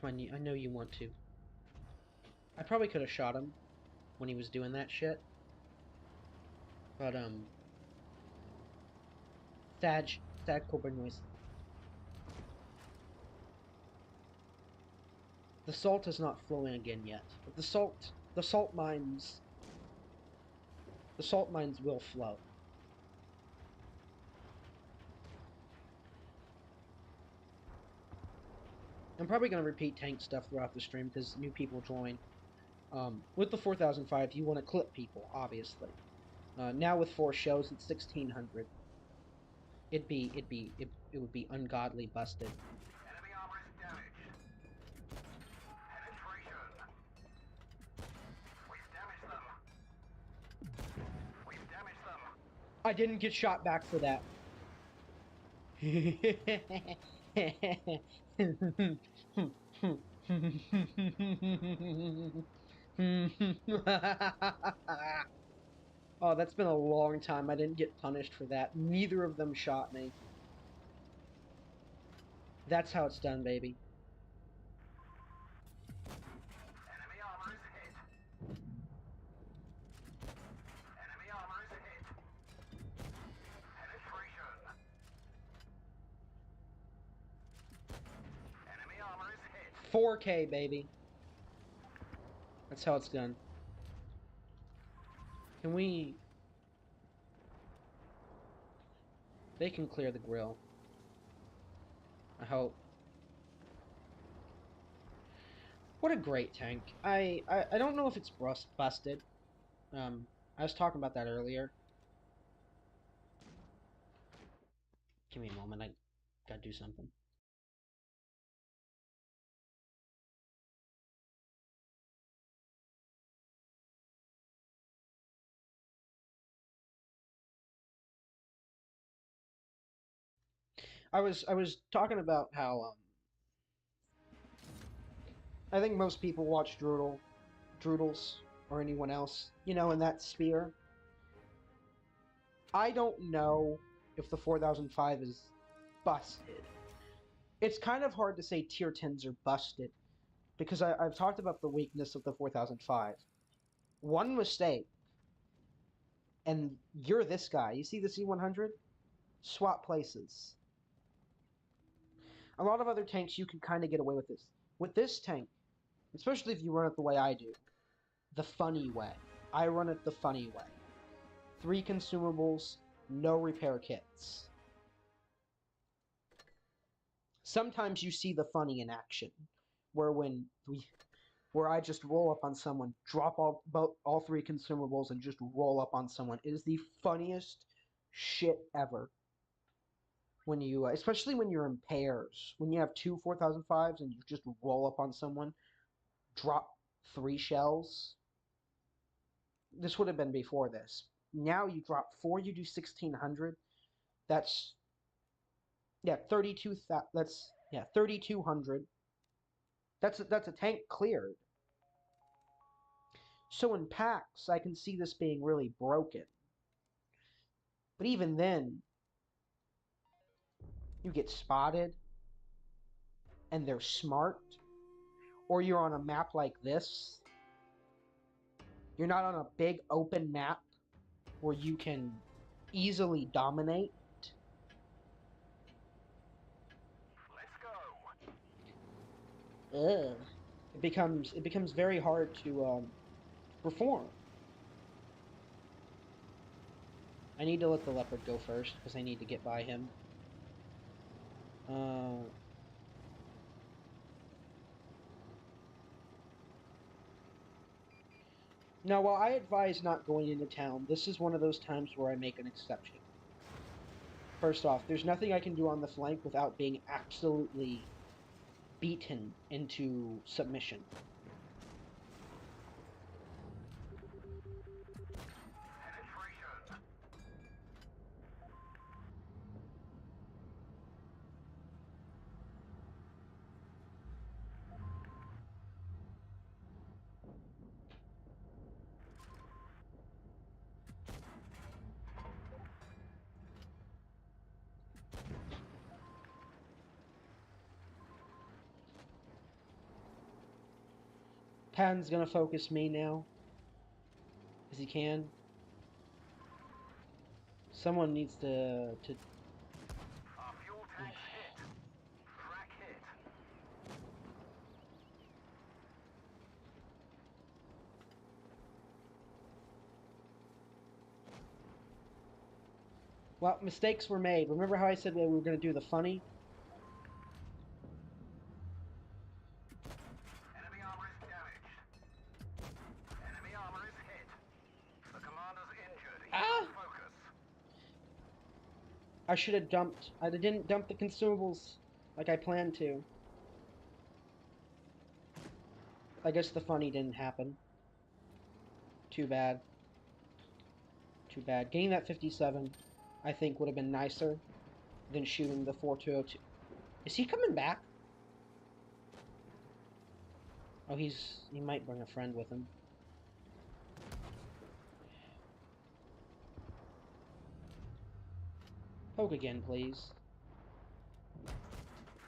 Come on, I know you want to. I probably could have shot him when he was doing that shit. But, Thad Cobra noise. The salt is not flowing again yet. But the salt mines will flow. I'm probably going to repeat tank stuff throughout the stream because new people join. With the 4005, you want to clip people, obviously. Now with 4 shows, it's 1600. It would be ungodly busted. Enemy armor is damaged. Penetration. We've damaged them. We've damaged them. I didn't get shot back for that. Oh, that's been a long time. I didn't get punished for that. Neither of them shot me. That's how it's done, baby. Enemy armor is hit. Enemy armor is hit. Penetration. Enemy armor is hit. 4K, baby. That's how it's done. Can we... They can clear the grill. I hope. What a great tank. I don't know if it's busted. I was talking about that earlier. Give me a moment. I gotta do something. I was talking about how I think most people watch Droodles or anyone else, you know, in that sphere. I don't know if the 4005 is busted. It's kind of hard to say tier 10s are busted because I've talked about the weakness of the 4005. One mistake, and you're this guy. You see the C100? Swap places. A lot of other tanks, you can kind of get away with this. With this tank, especially if you run it the way I do, the funny way. I run it the funny way. 3 consumables, no repair kits. Sometimes you see the funny in action, where I just roll up on someone, drop all 3 consumables, and just roll up on someone. It is the funniest shit ever. When you, especially when you're in pairs, when you have 2 4005s and you just roll up on someone, drop 3 shells. This would have been before this. Now you drop 4, you do 1600. That's 3200. That's a tank cleared. So in packs, I can see this being really broken. But even then, you get spotted, and they're smart, or you're on a map like this. You're not on a big open map where you can easily dominate. Let's go. Ugh. It becomes very hard to perform. I need to let the leopard go first because I need to get by him. Now, while I advise not going into town, this is one of those times where I make an exception. First off, there's nothing I can do on the flank without being absolutely beaten into submission. Penetration. Patton's gonna focus me now, as he can. Someone needs to Our fuel tanks hit. Frack hit. Well, mistakes were made. Remember how I said that we were going to do the funny? Enemy armor is damaged. Enemy armor is hit. The commander's injured. He Ah! can't focus. I should have dumped. I didn't dump the consumables like I planned to. I guess the funny didn't happen. Too bad. Too bad. Getting that 57, I think, would have been nicer than shooting the 4202. Is he coming back? Oh, he might bring a friend with him. Poke again, please. We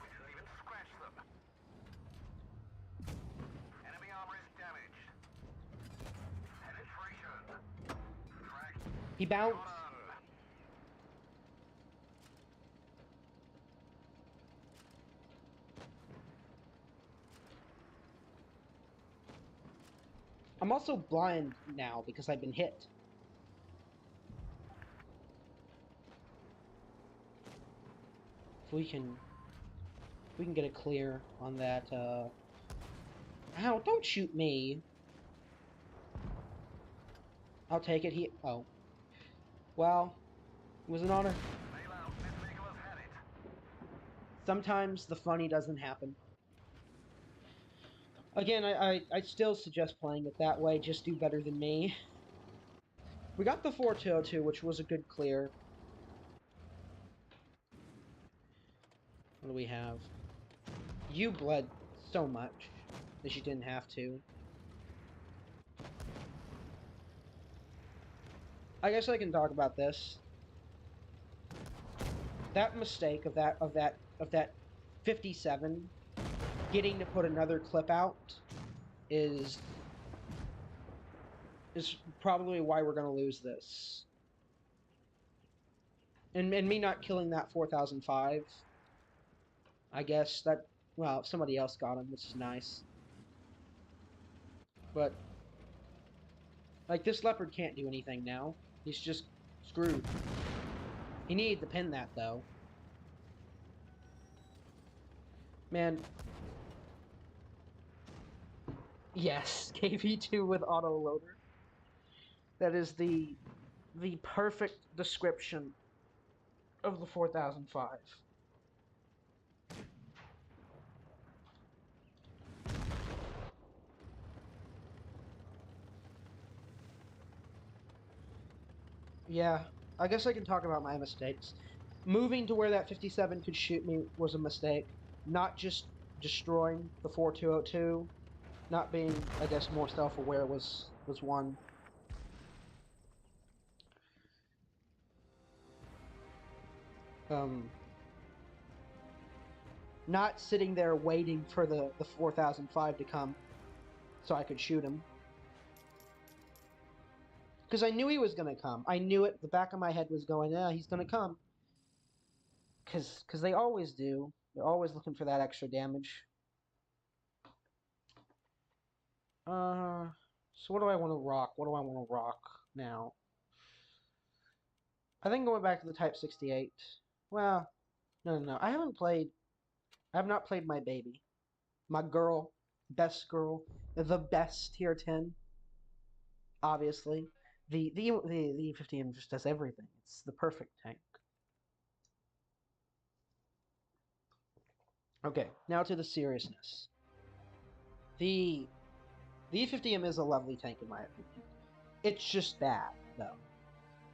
didn't even scratch them. Enemy armor is damaged. Penetration. Frack. He bounced. Done. I'm also blind now because I've been hit. If we can get a clear on that, Ow, don't shoot me. I'll take it. Oh. Well, it was an honor. Bail out. This vehicle has had it. Sometimes the funny doesn't happen. Again, I still suggest playing it that way. Just do better than me. We got the 4202, which was a good clear. What do we have? You bled so much that you didn't have to. I guess I can talk about this. That mistake of that 57 getting to put another clip out is probably why we're going to lose this. And me not killing that 4005, I guess that, well, somebody else got him, which is nice. But, like, this leopard can't do anything now. He's just screwed. He needed to pin that, though. Man. Yes, KV2 with autoloader. That is the perfect description of the 4005. Yeah, I guess I can talk about my mistakes. Moving to where that 57 could shoot me was a mistake. Not just destroying the 4202, not being, I guess, more self-aware was was one. Not sitting there waiting for the 4005 to come so I could shoot him. Because I knew he was going to come. I knew it. The back of my head was going, yeah, he's going to come. Because they always do. They're always looking for that extra damage. So what do I want to rock? What do I want to rock now? I think going back to the Type 68. Well, no. I have not played my baby. My girl. Best girl. The best tier 10. Obviously. The E50M just does everything. It's the perfect tank. Okay, now to the seriousness. The E50M is a lovely tank in my opinion. It's just bad, though.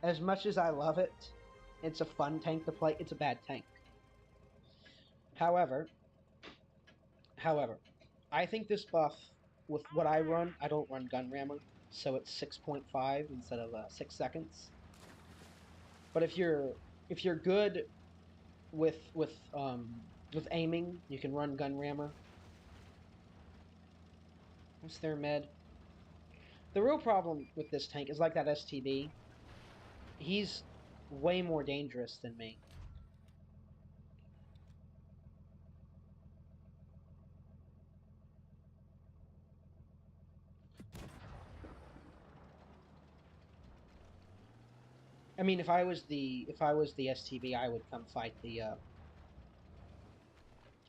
As much as I love it, it's a fun tank to play, it's a bad tank. However, I think this buff, with what I run, I don't run Gun Rammer, so it's 6.5 instead of 6 seconds. But if you're good with aiming, you can run Gun Rammer. What's their med? The real problem with this tank is like that STB. He's way more dangerous than me. I mean, if I was the STB, I would come fight the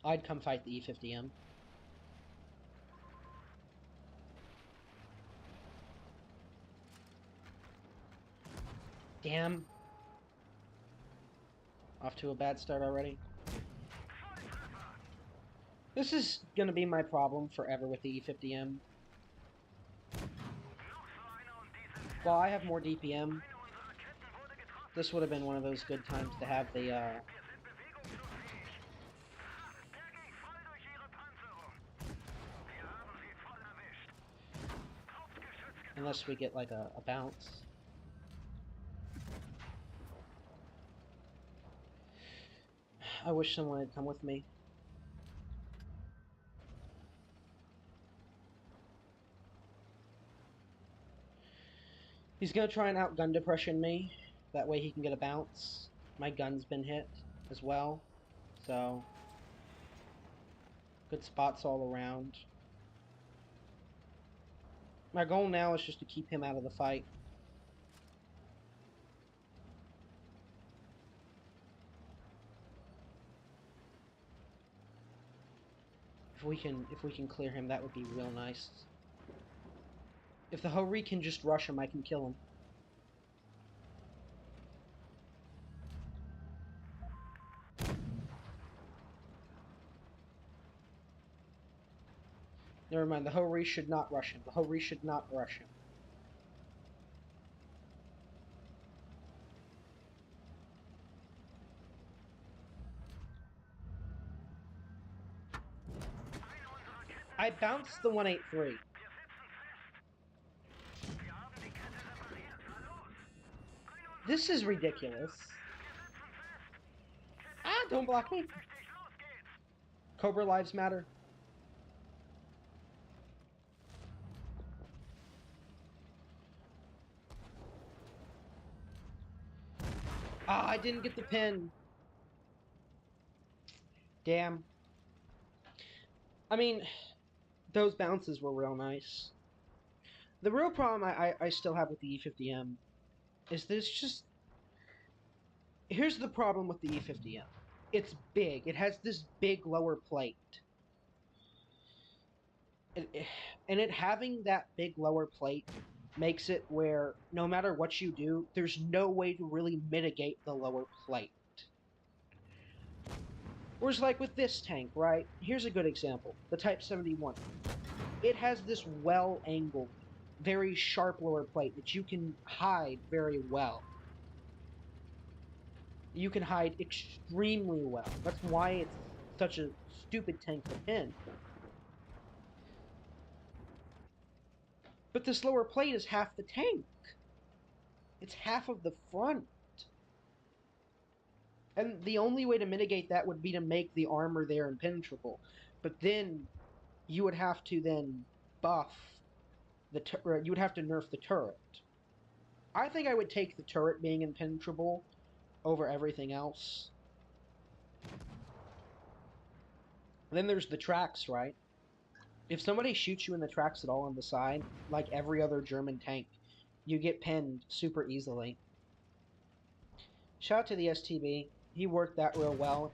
I'd come fight the E50M. Damn. Off to a bad start already. This is gonna be my problem forever with the E50M. While I have more DPM, this would have been one of those good times to have the unless we get like a bounce. I wish someone had come with me. He's gonna try and outgun depression me. That way he can get a bounce. My gun's been hit as well. So good spots all around. My goal now is just to keep him out of the fight. If we can clear him, that would be real nice. If the Hori can just rush him, I can kill him. Never mind, the Hori should not rush him. The Hori should not rush him. I bounced the 183. This is ridiculous. Ah, don't block me. Cobra lives matter. Ah, I didn't get the pin. Damn. I mean, those bounces were real nice. The real problem I still have with the E50M is there's just... Here's the problem with the E50M. It's big. It has this big lower plate. And it having that big lower plate makes it where no matter what you do, there's no way to really mitigate the lower plate. Whereas like with this tank, right? Here's a good example. The Type 71. It has this well-angled, very sharp lower plate that you can hide very well. You can hide extremely well. That's why it's such a stupid tank to pin. But this lower plate is half the tank. It's half of the front. And the only way to mitigate that would be to make the armor there impenetrable. But then you would have to then buff you would have to nerf the turret. I think I would take the turret being impenetrable over everything else. Then there's the tracks, right? If somebody shoots you in the tracks at all on the side, like every other German tank, you get pinned super easily. Shout out to the STB. He worked that real well.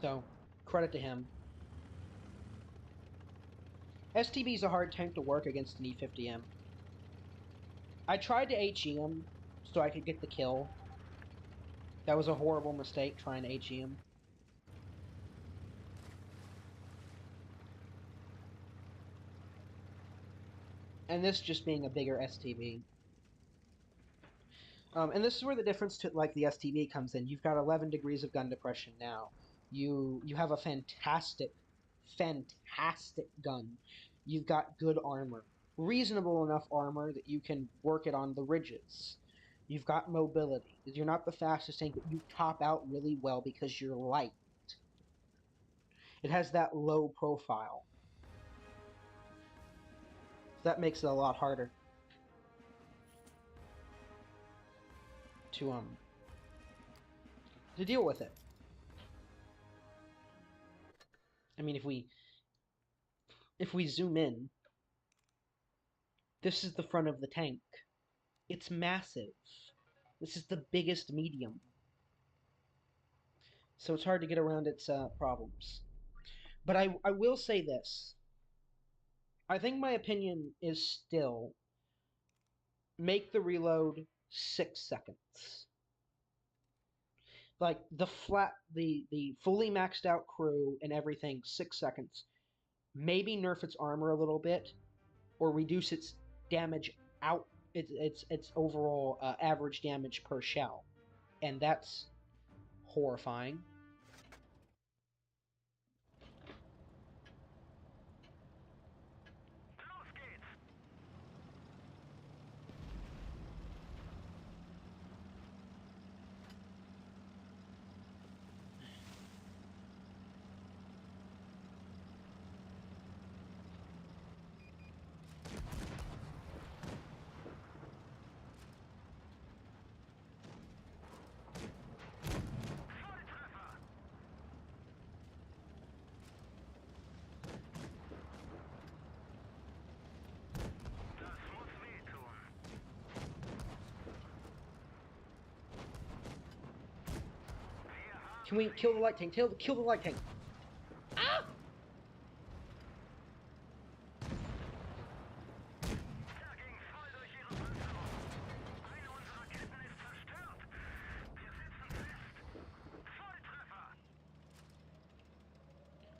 So, credit to him. STB's a hard tank to work against an E50M. I tried to HE him so I could get the kill. That was a horrible mistake, trying to HE him. And this just being a bigger STB. And this is where the difference to like the STB comes in. You've got 11 degrees of gun depression now. You have a fantastic gun. You've got good armor. Reasonable enough armor that you can work it on the ridges. You've got mobility. You're not the fastest tank, but you top out really well because you're light. It has that low profile. That makes it a lot harder to deal with it. I mean, if we zoom in, this is the front of the tank. It's massive. This is the biggest medium. So it's hard to get around its problems. But I will say this. I think my opinion is still make the reload 6 seconds. Like the fully maxed out crew and everything, 6 seconds. Maybe nerf its armor a little bit, or reduce its damage out, its overall average damage per shell, and that's horrifying. Can we kill the light tank? Kill the light tank. Ah!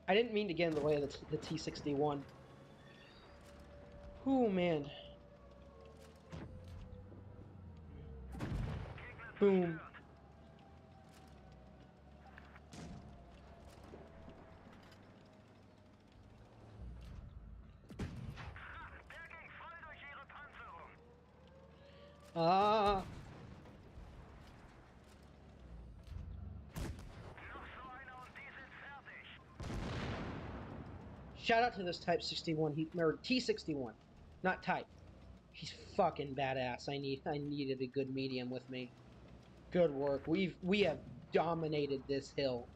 I didn't mean to get in the way of the T-61. Oh, man. Boom. Ah. Shout out to this Type 61, or T61, not Type. He's fucking badass. I needed a good medium with me. Good work. We have dominated this hill.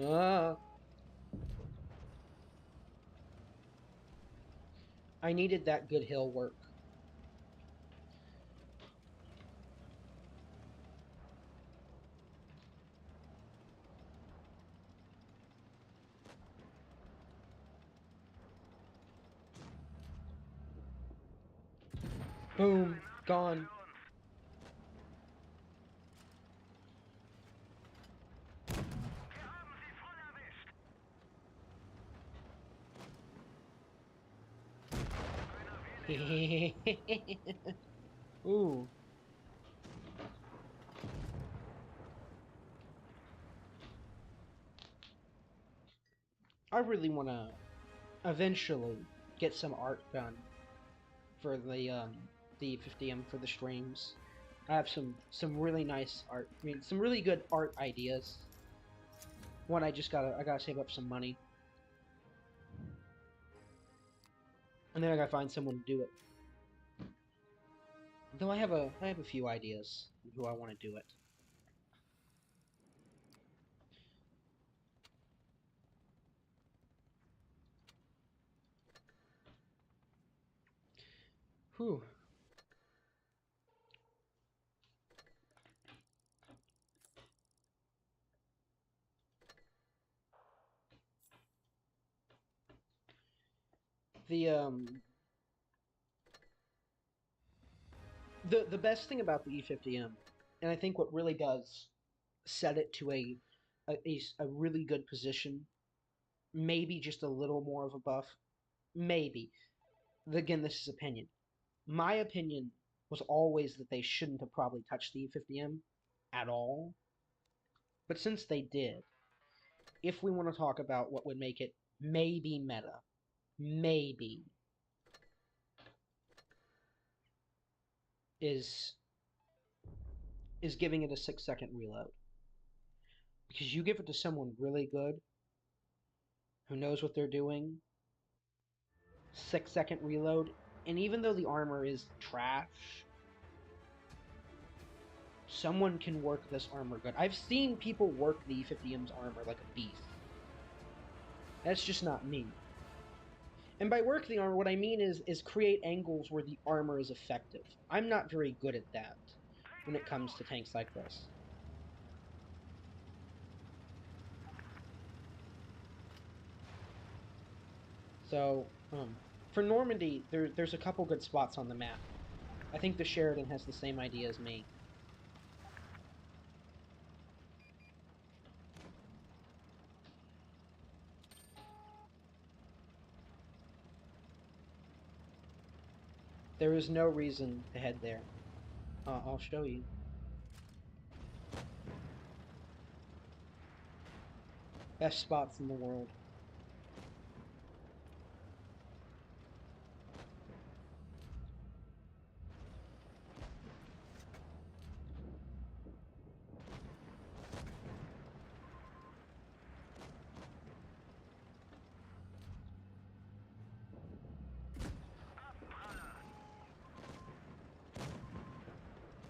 Ah. I needed that good hill work. Boom. Gone. Ooh. I really want to eventually get some art done for the 50M for the streams. I have some really nice art. I mean, some really good art ideas. One, I gotta save up some money, and then I gotta find someone to do it. Though I have a few ideas of who I want to do it. Whew. The best thing about the E50M, and I think what really does set it to a really good position, maybe just a little more of a buff, maybe. Again, this is opinion. My opinion was always that they shouldn't have probably touched the E50M at all. But since they did, if we want to talk about what would make it maybe meta, maybe, is giving it a 6-second reload. Because you give it to someone really good, who knows what they're doing, 6-second reload, and even though the armor is trash, someone can work this armor good. I've seen people work the E50M's armor like a beast. That's just not me. And by work the armor, what I mean is create angles where the armor is effective. I'm not very good at that when it comes to tanks like this. So, for Normandy, there's a couple good spots on the map. I think the Sheridan has the same idea as me. There is no reason to head there. I'll show you. Best spots in the world.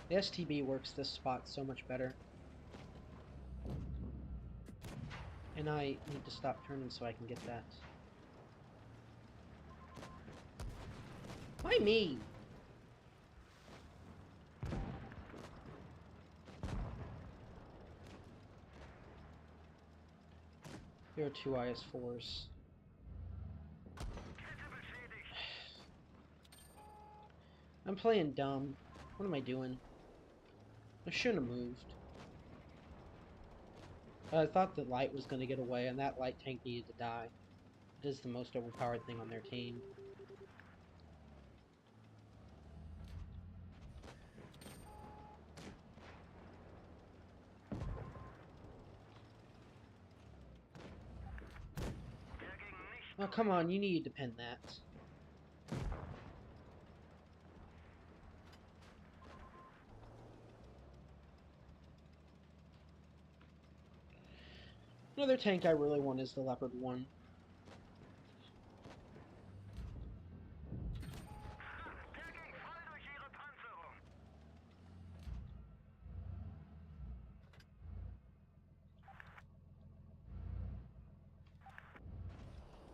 The STB works this spot so much better. And I need to stop turning so I can get that. Why me? There are 2 IS-4s. I'm playing dumb. What am I doing? I shouldn't have moved. I thought the light was going to get away, and that light tank needed to die. It is the most overpowered thing on their team. Oh, come on, you need to pin that. Another tank I really want is the Leopard 1.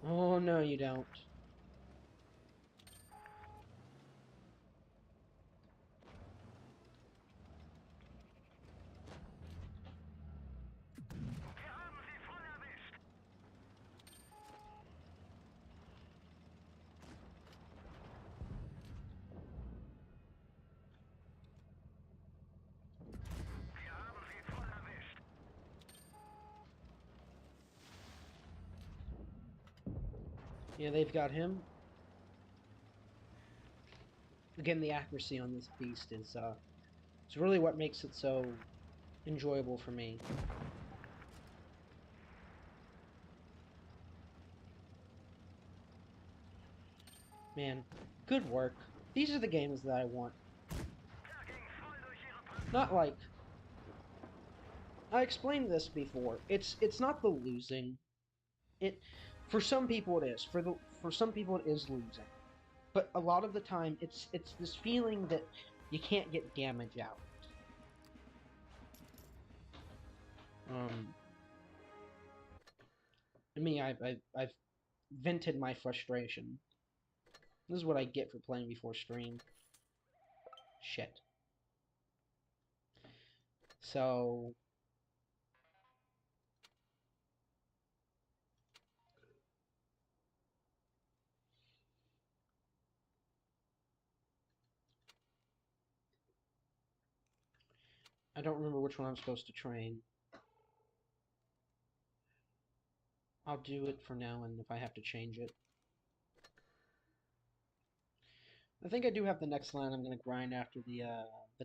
Oh, no, you don't. Yeah, they've got him. Again, the accuracy on this beast is it's really what makes it so enjoyable for me. Man, good work. These are the games that I want. Not like... I explained this before. It's not the losing. For some people it is. For some people it is losing. But a lot of the time it's this feeling that you can't get damage out. I mean, I've vented my frustration. This is what I get for playing before stream. Shit. So... I don't remember which one I'm supposed to train. I'll do it for now, and if I have to change it. I think I do have the next line I'm going to grind after the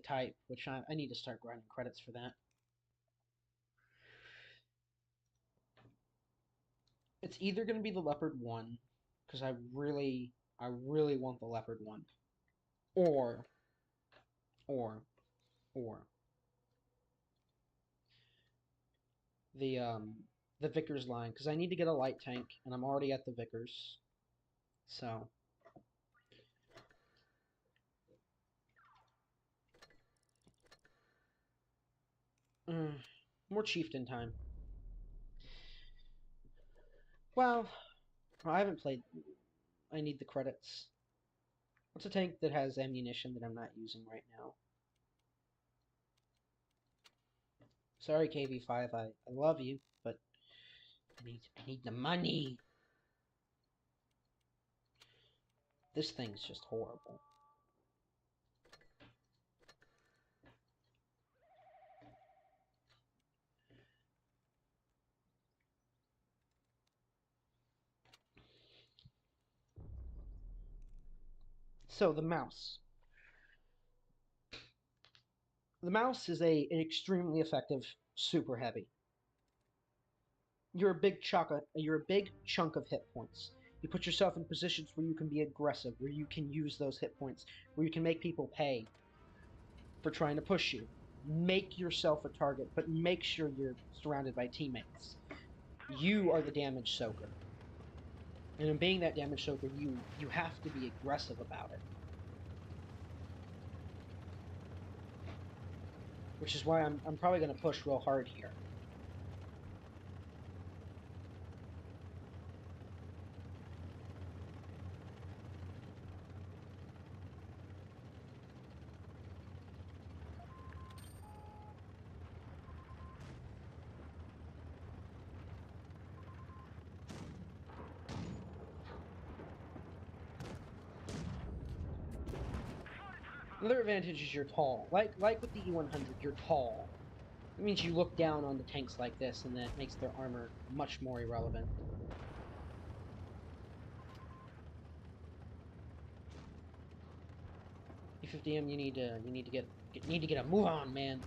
type, which I need to start grinding credits for that. It's either going to be the Leopard 1, because I really want the Leopard 1, or the Vickers line, because I need to get a light tank, and I'm already at the Vickers, so... more chieftain time. Well, I haven't played... I need the credits. What's a tank that has ammunition that I'm not using right now? Sorry, KV5, I love you, but I need the money. This thing's just horrible. So, the mouse. The mouse is an extremely effective super heavy. You're a big chunk of hit points. You put yourself in positions where you can be aggressive, where you can use those hit points, where you can make people pay for trying to push you. Make yourself a target, but make sure you're surrounded by teammates. You are the damage soaker. And in being that damage soaker, you have to be aggressive about it. Which is why I'm probably going to push real hard here. Another advantage is you're tall. Like with the E100, you're tall. It means you look down on the tanks like this, and that makes their armor much more irrelevant. E50M, you need to get a move on, man.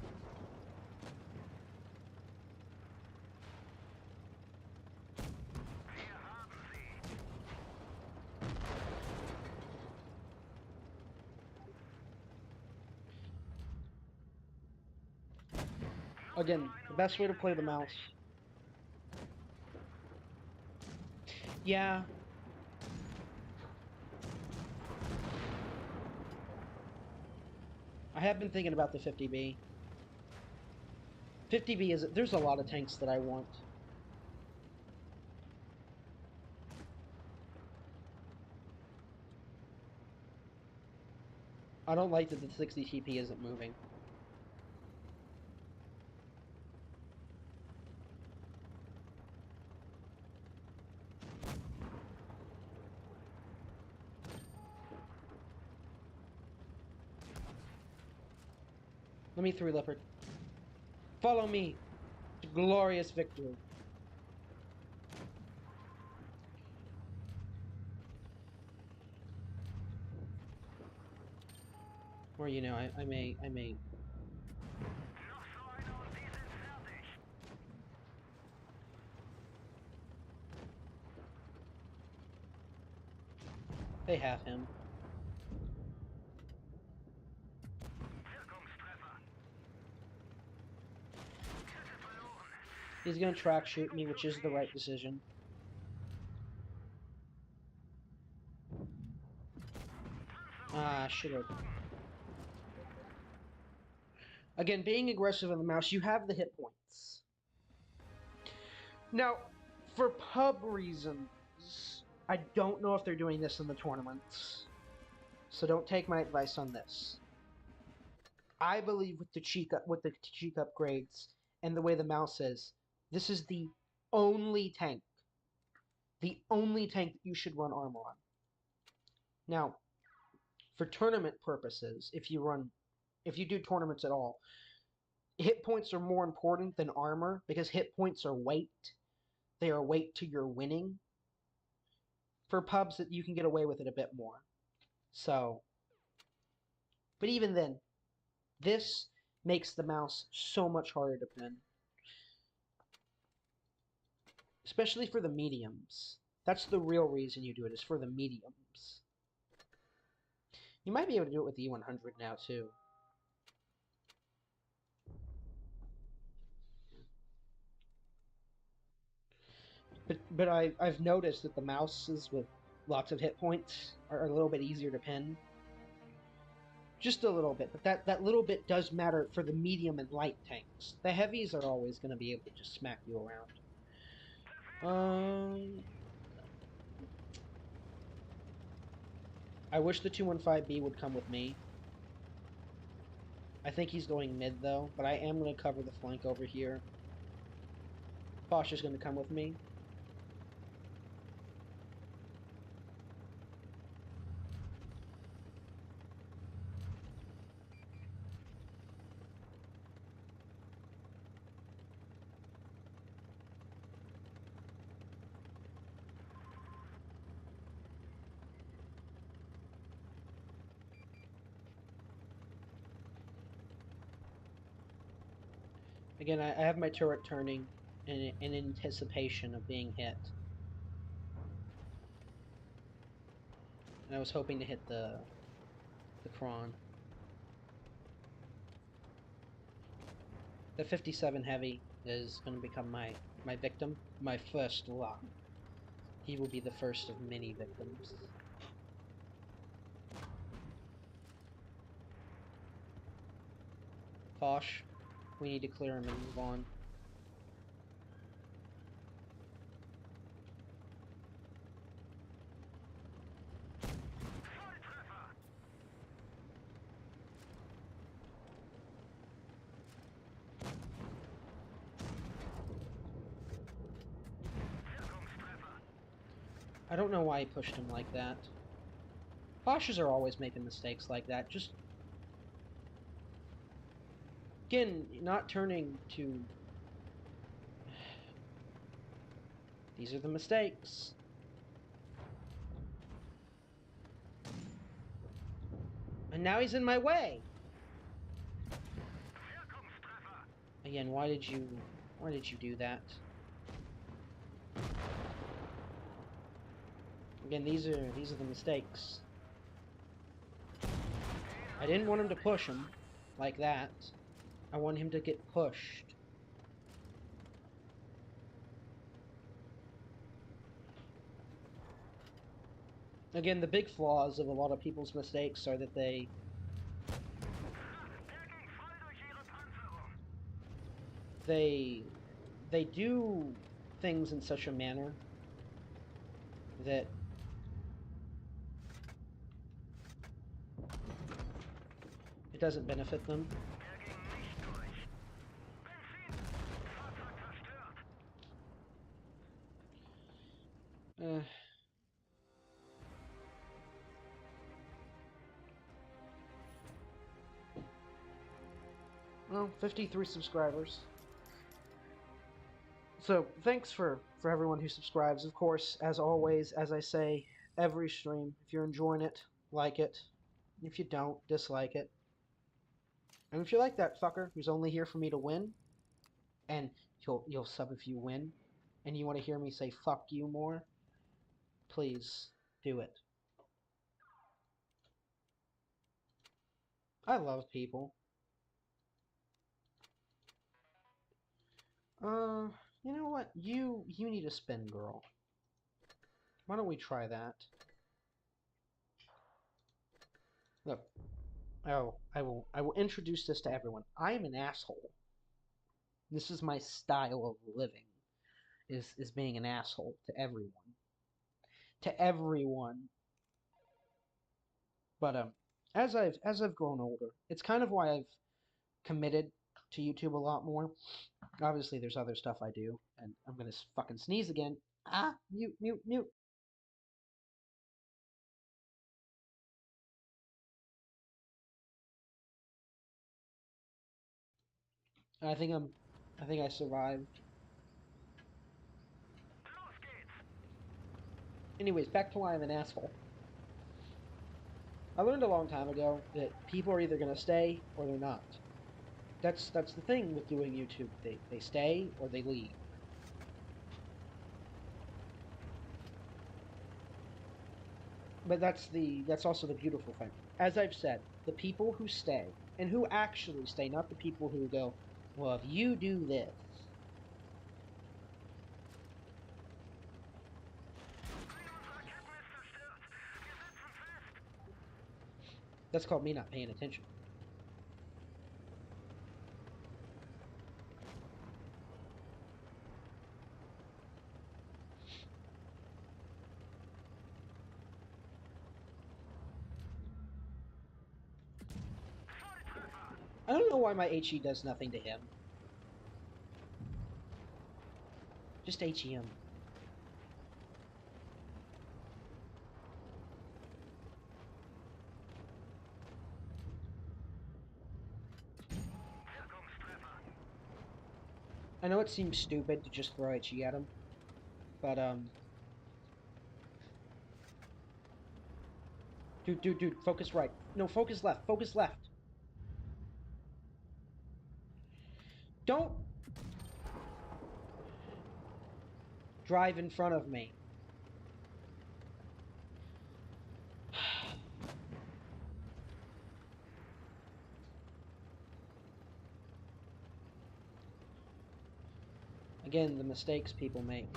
Again, the best way to play the mouse. Yeah. I have been thinking about the 50B. 50B is... There's a lot of tanks that I want. I don't like that the 60 TP isn't moving. Let me through, Leopard. Follow me to glorious victory. Or, you know, I may... They have him. Hier kommt's, Treffer. Kette verloren. He's gonna track shoot me, which is the right decision. Ah, should've. Again, being aggressive on the mouse, you have the hit points. Now, for pub reasons, I don't know if they're doing this in the tournaments. So don't take my advice on this. I believe with the cheek upgrades and the way the mouse is, this is the only tank that you should run armor on. Now, for tournament purposes, if you do tournaments at all, hit points are more important than armor because hit points are weight. They are weight to your winning. For pubs, that you can get away with it a bit more. So, but even then, this makes the mouse so much harder to pin. Especially for the mediums. That's the real reason you do it, is for the mediums. You might be able to do it with the E100 now, too. But I've noticed that the mouses with lots of hit points are a little bit easier to pin. Just a little bit, but that little bit does matter for the medium and light tanks. The heavies are always going to be able to just smack you around. I wish the 215B would come with me. I think he's going mid, though, but I am going to cover the flank over here. Bosch is going to come with me. Again, I have my turret turning in anticipation of being hit. And I was hoping to hit the Kron. The 57 Heavy is going to become my victim, my first lock. He will be the first of many victims. Foch, we need to clear him and move on. I don't know why he pushed him like that. Bosch's are always making mistakes like that. Just... Again, not turning to... These are the mistakes. And now he's in my way! Again, why did you do that? Again, these are the mistakes. I didn't want him to push him like that. I want him to get pushed. Again, the big flaws of a lot of people's mistakes are that they do things in such a manner that it doesn't benefit them. Well, 53 subscribers. So, thanks for everyone who subscribes. Of course, as always, as I say every stream, if you're enjoying it, like it. If you don't, dislike it. And if you like that fucker who's only here for me to win, and you'll sub if you win, and you want to hear me say fuck you more, please do it. I love people. You know what? You need a spin, girl. Why don't we try that? Look. Oh, I will introduce this to everyone. I am an asshole. This is my style of living. Is being an asshole to everyone. To everyone. But as I've grown older, it's kind of why I've committed to YouTube a lot more. Obviously, there's other stuff I do, and I'm gonna fucking sneeze again. Ah, mute, mute, mute. I think I survived. Los geht's! Anyways, back to why I'm an asshole. I learned a long time ago that people are either gonna stay or they're not. That's the thing with doing YouTube. They stay or they leave. But that's also the beautiful thing. As I've said, the people who stay and who actually stay, not the people who go, well, if you do this. That's called me not paying attention. I don't know why my HE does nothing to him. Just HEM. I know it seems stupid to just throw HE at him, but dude, focus right. No, focus left. Focus left. Don't drive in front of me. Again, the mistakes people make.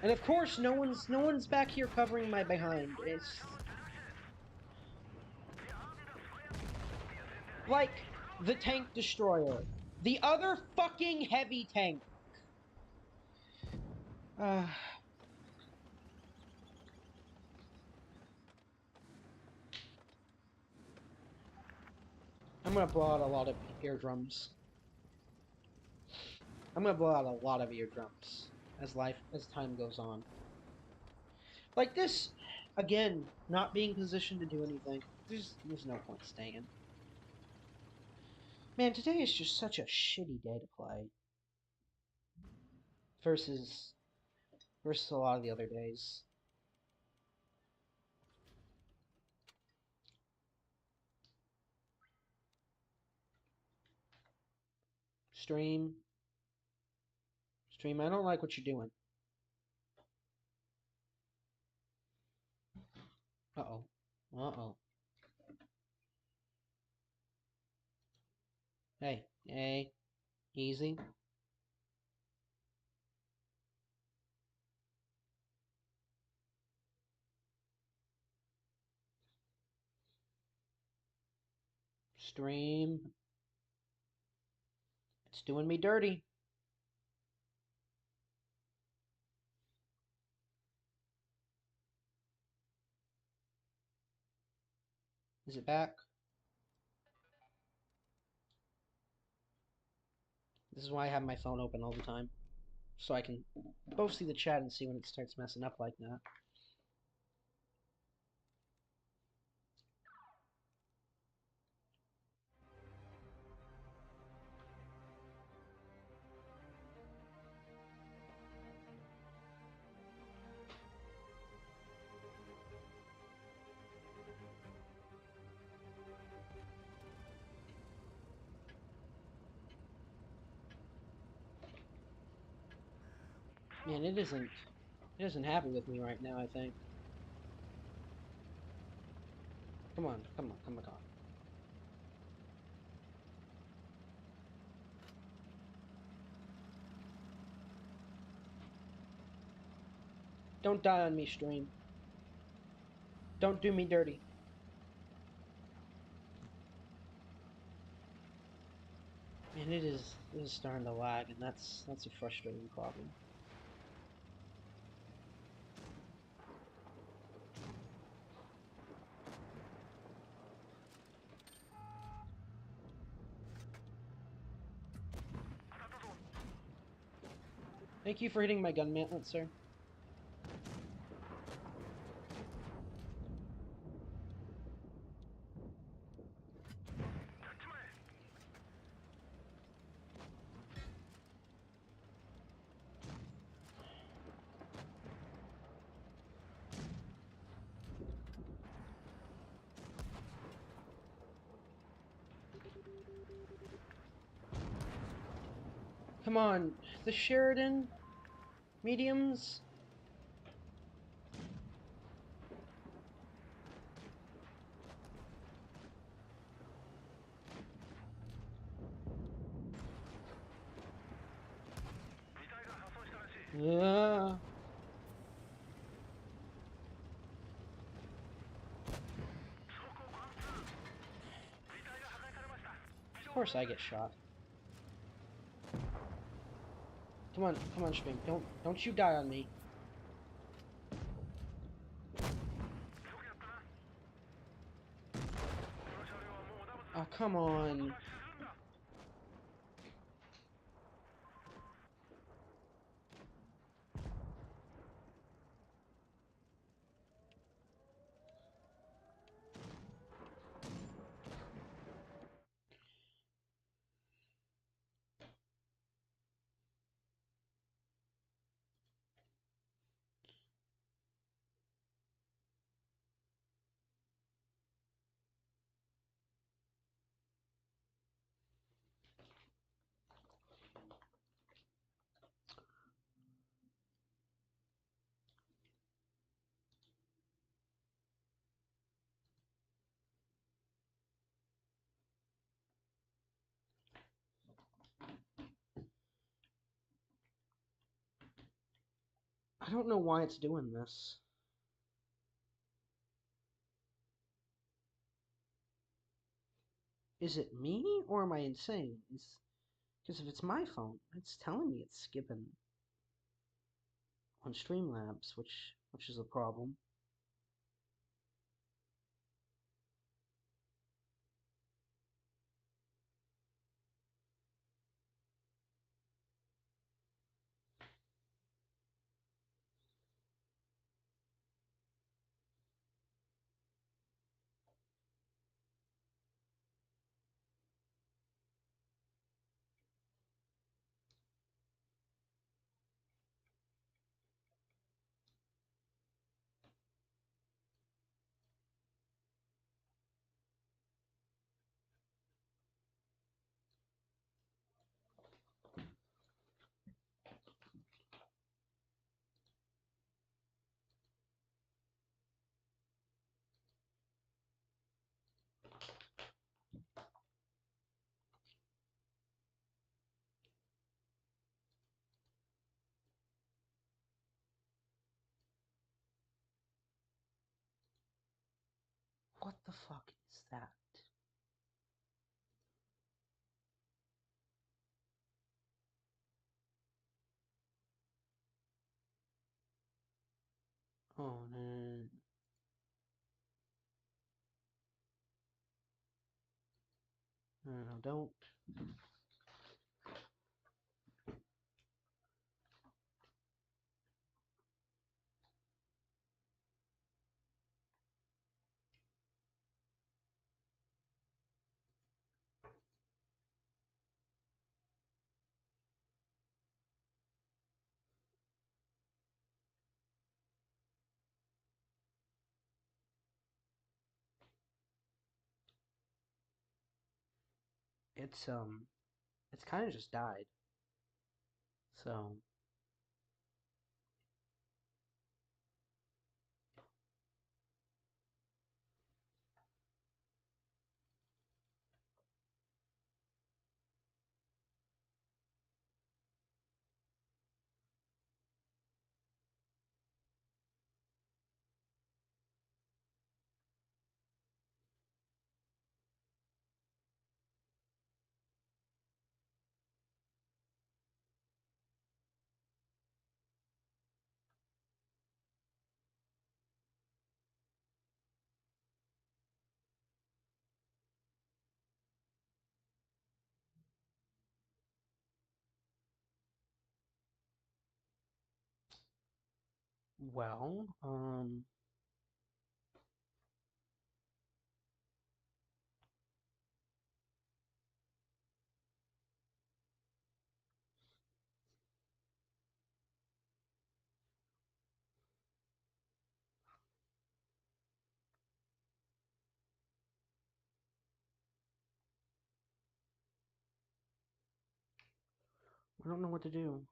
And of course, no one's back here covering my behind. It's like the tank destroyer, the other fucking heavy tank. I'm gonna blow out a lot of eardrums. I'm gonna blow out a lot of eardrums as time goes on. Like this, again, not being positioned to do anything. There's no point staying. Man, today is just such a shitty day to play. Versus a lot of the other days. Stream, I don't like what you're doing. Uh-oh. Uh-oh. Hey, easy. Stream. It's doing me dirty. Is it back? This is why I have my phone open all the time. So I can both see the chat and see when it starts messing up like that. Man, it isn't. It isn't happy with me right now, I think. Come on, come on, come on. Don't die on me, stream. Don't do me dirty. Man, it is starting to lag, and that's a frustrating problem. Thank you for hitting my gun mantlet, sir. Come on, the Sheridan mediums. Yeah. Of course I get shot. Come on, stream. Don't you die on me. Oh, come on. I don't know why it's doing this. Is it me or am I insane? Because if it's my phone, it's telling me it's skipping on Streamlabs, which is a problem. What the fuck is that? Oh no. No, don't. It's kind of just died. So Well, I don't know what to do.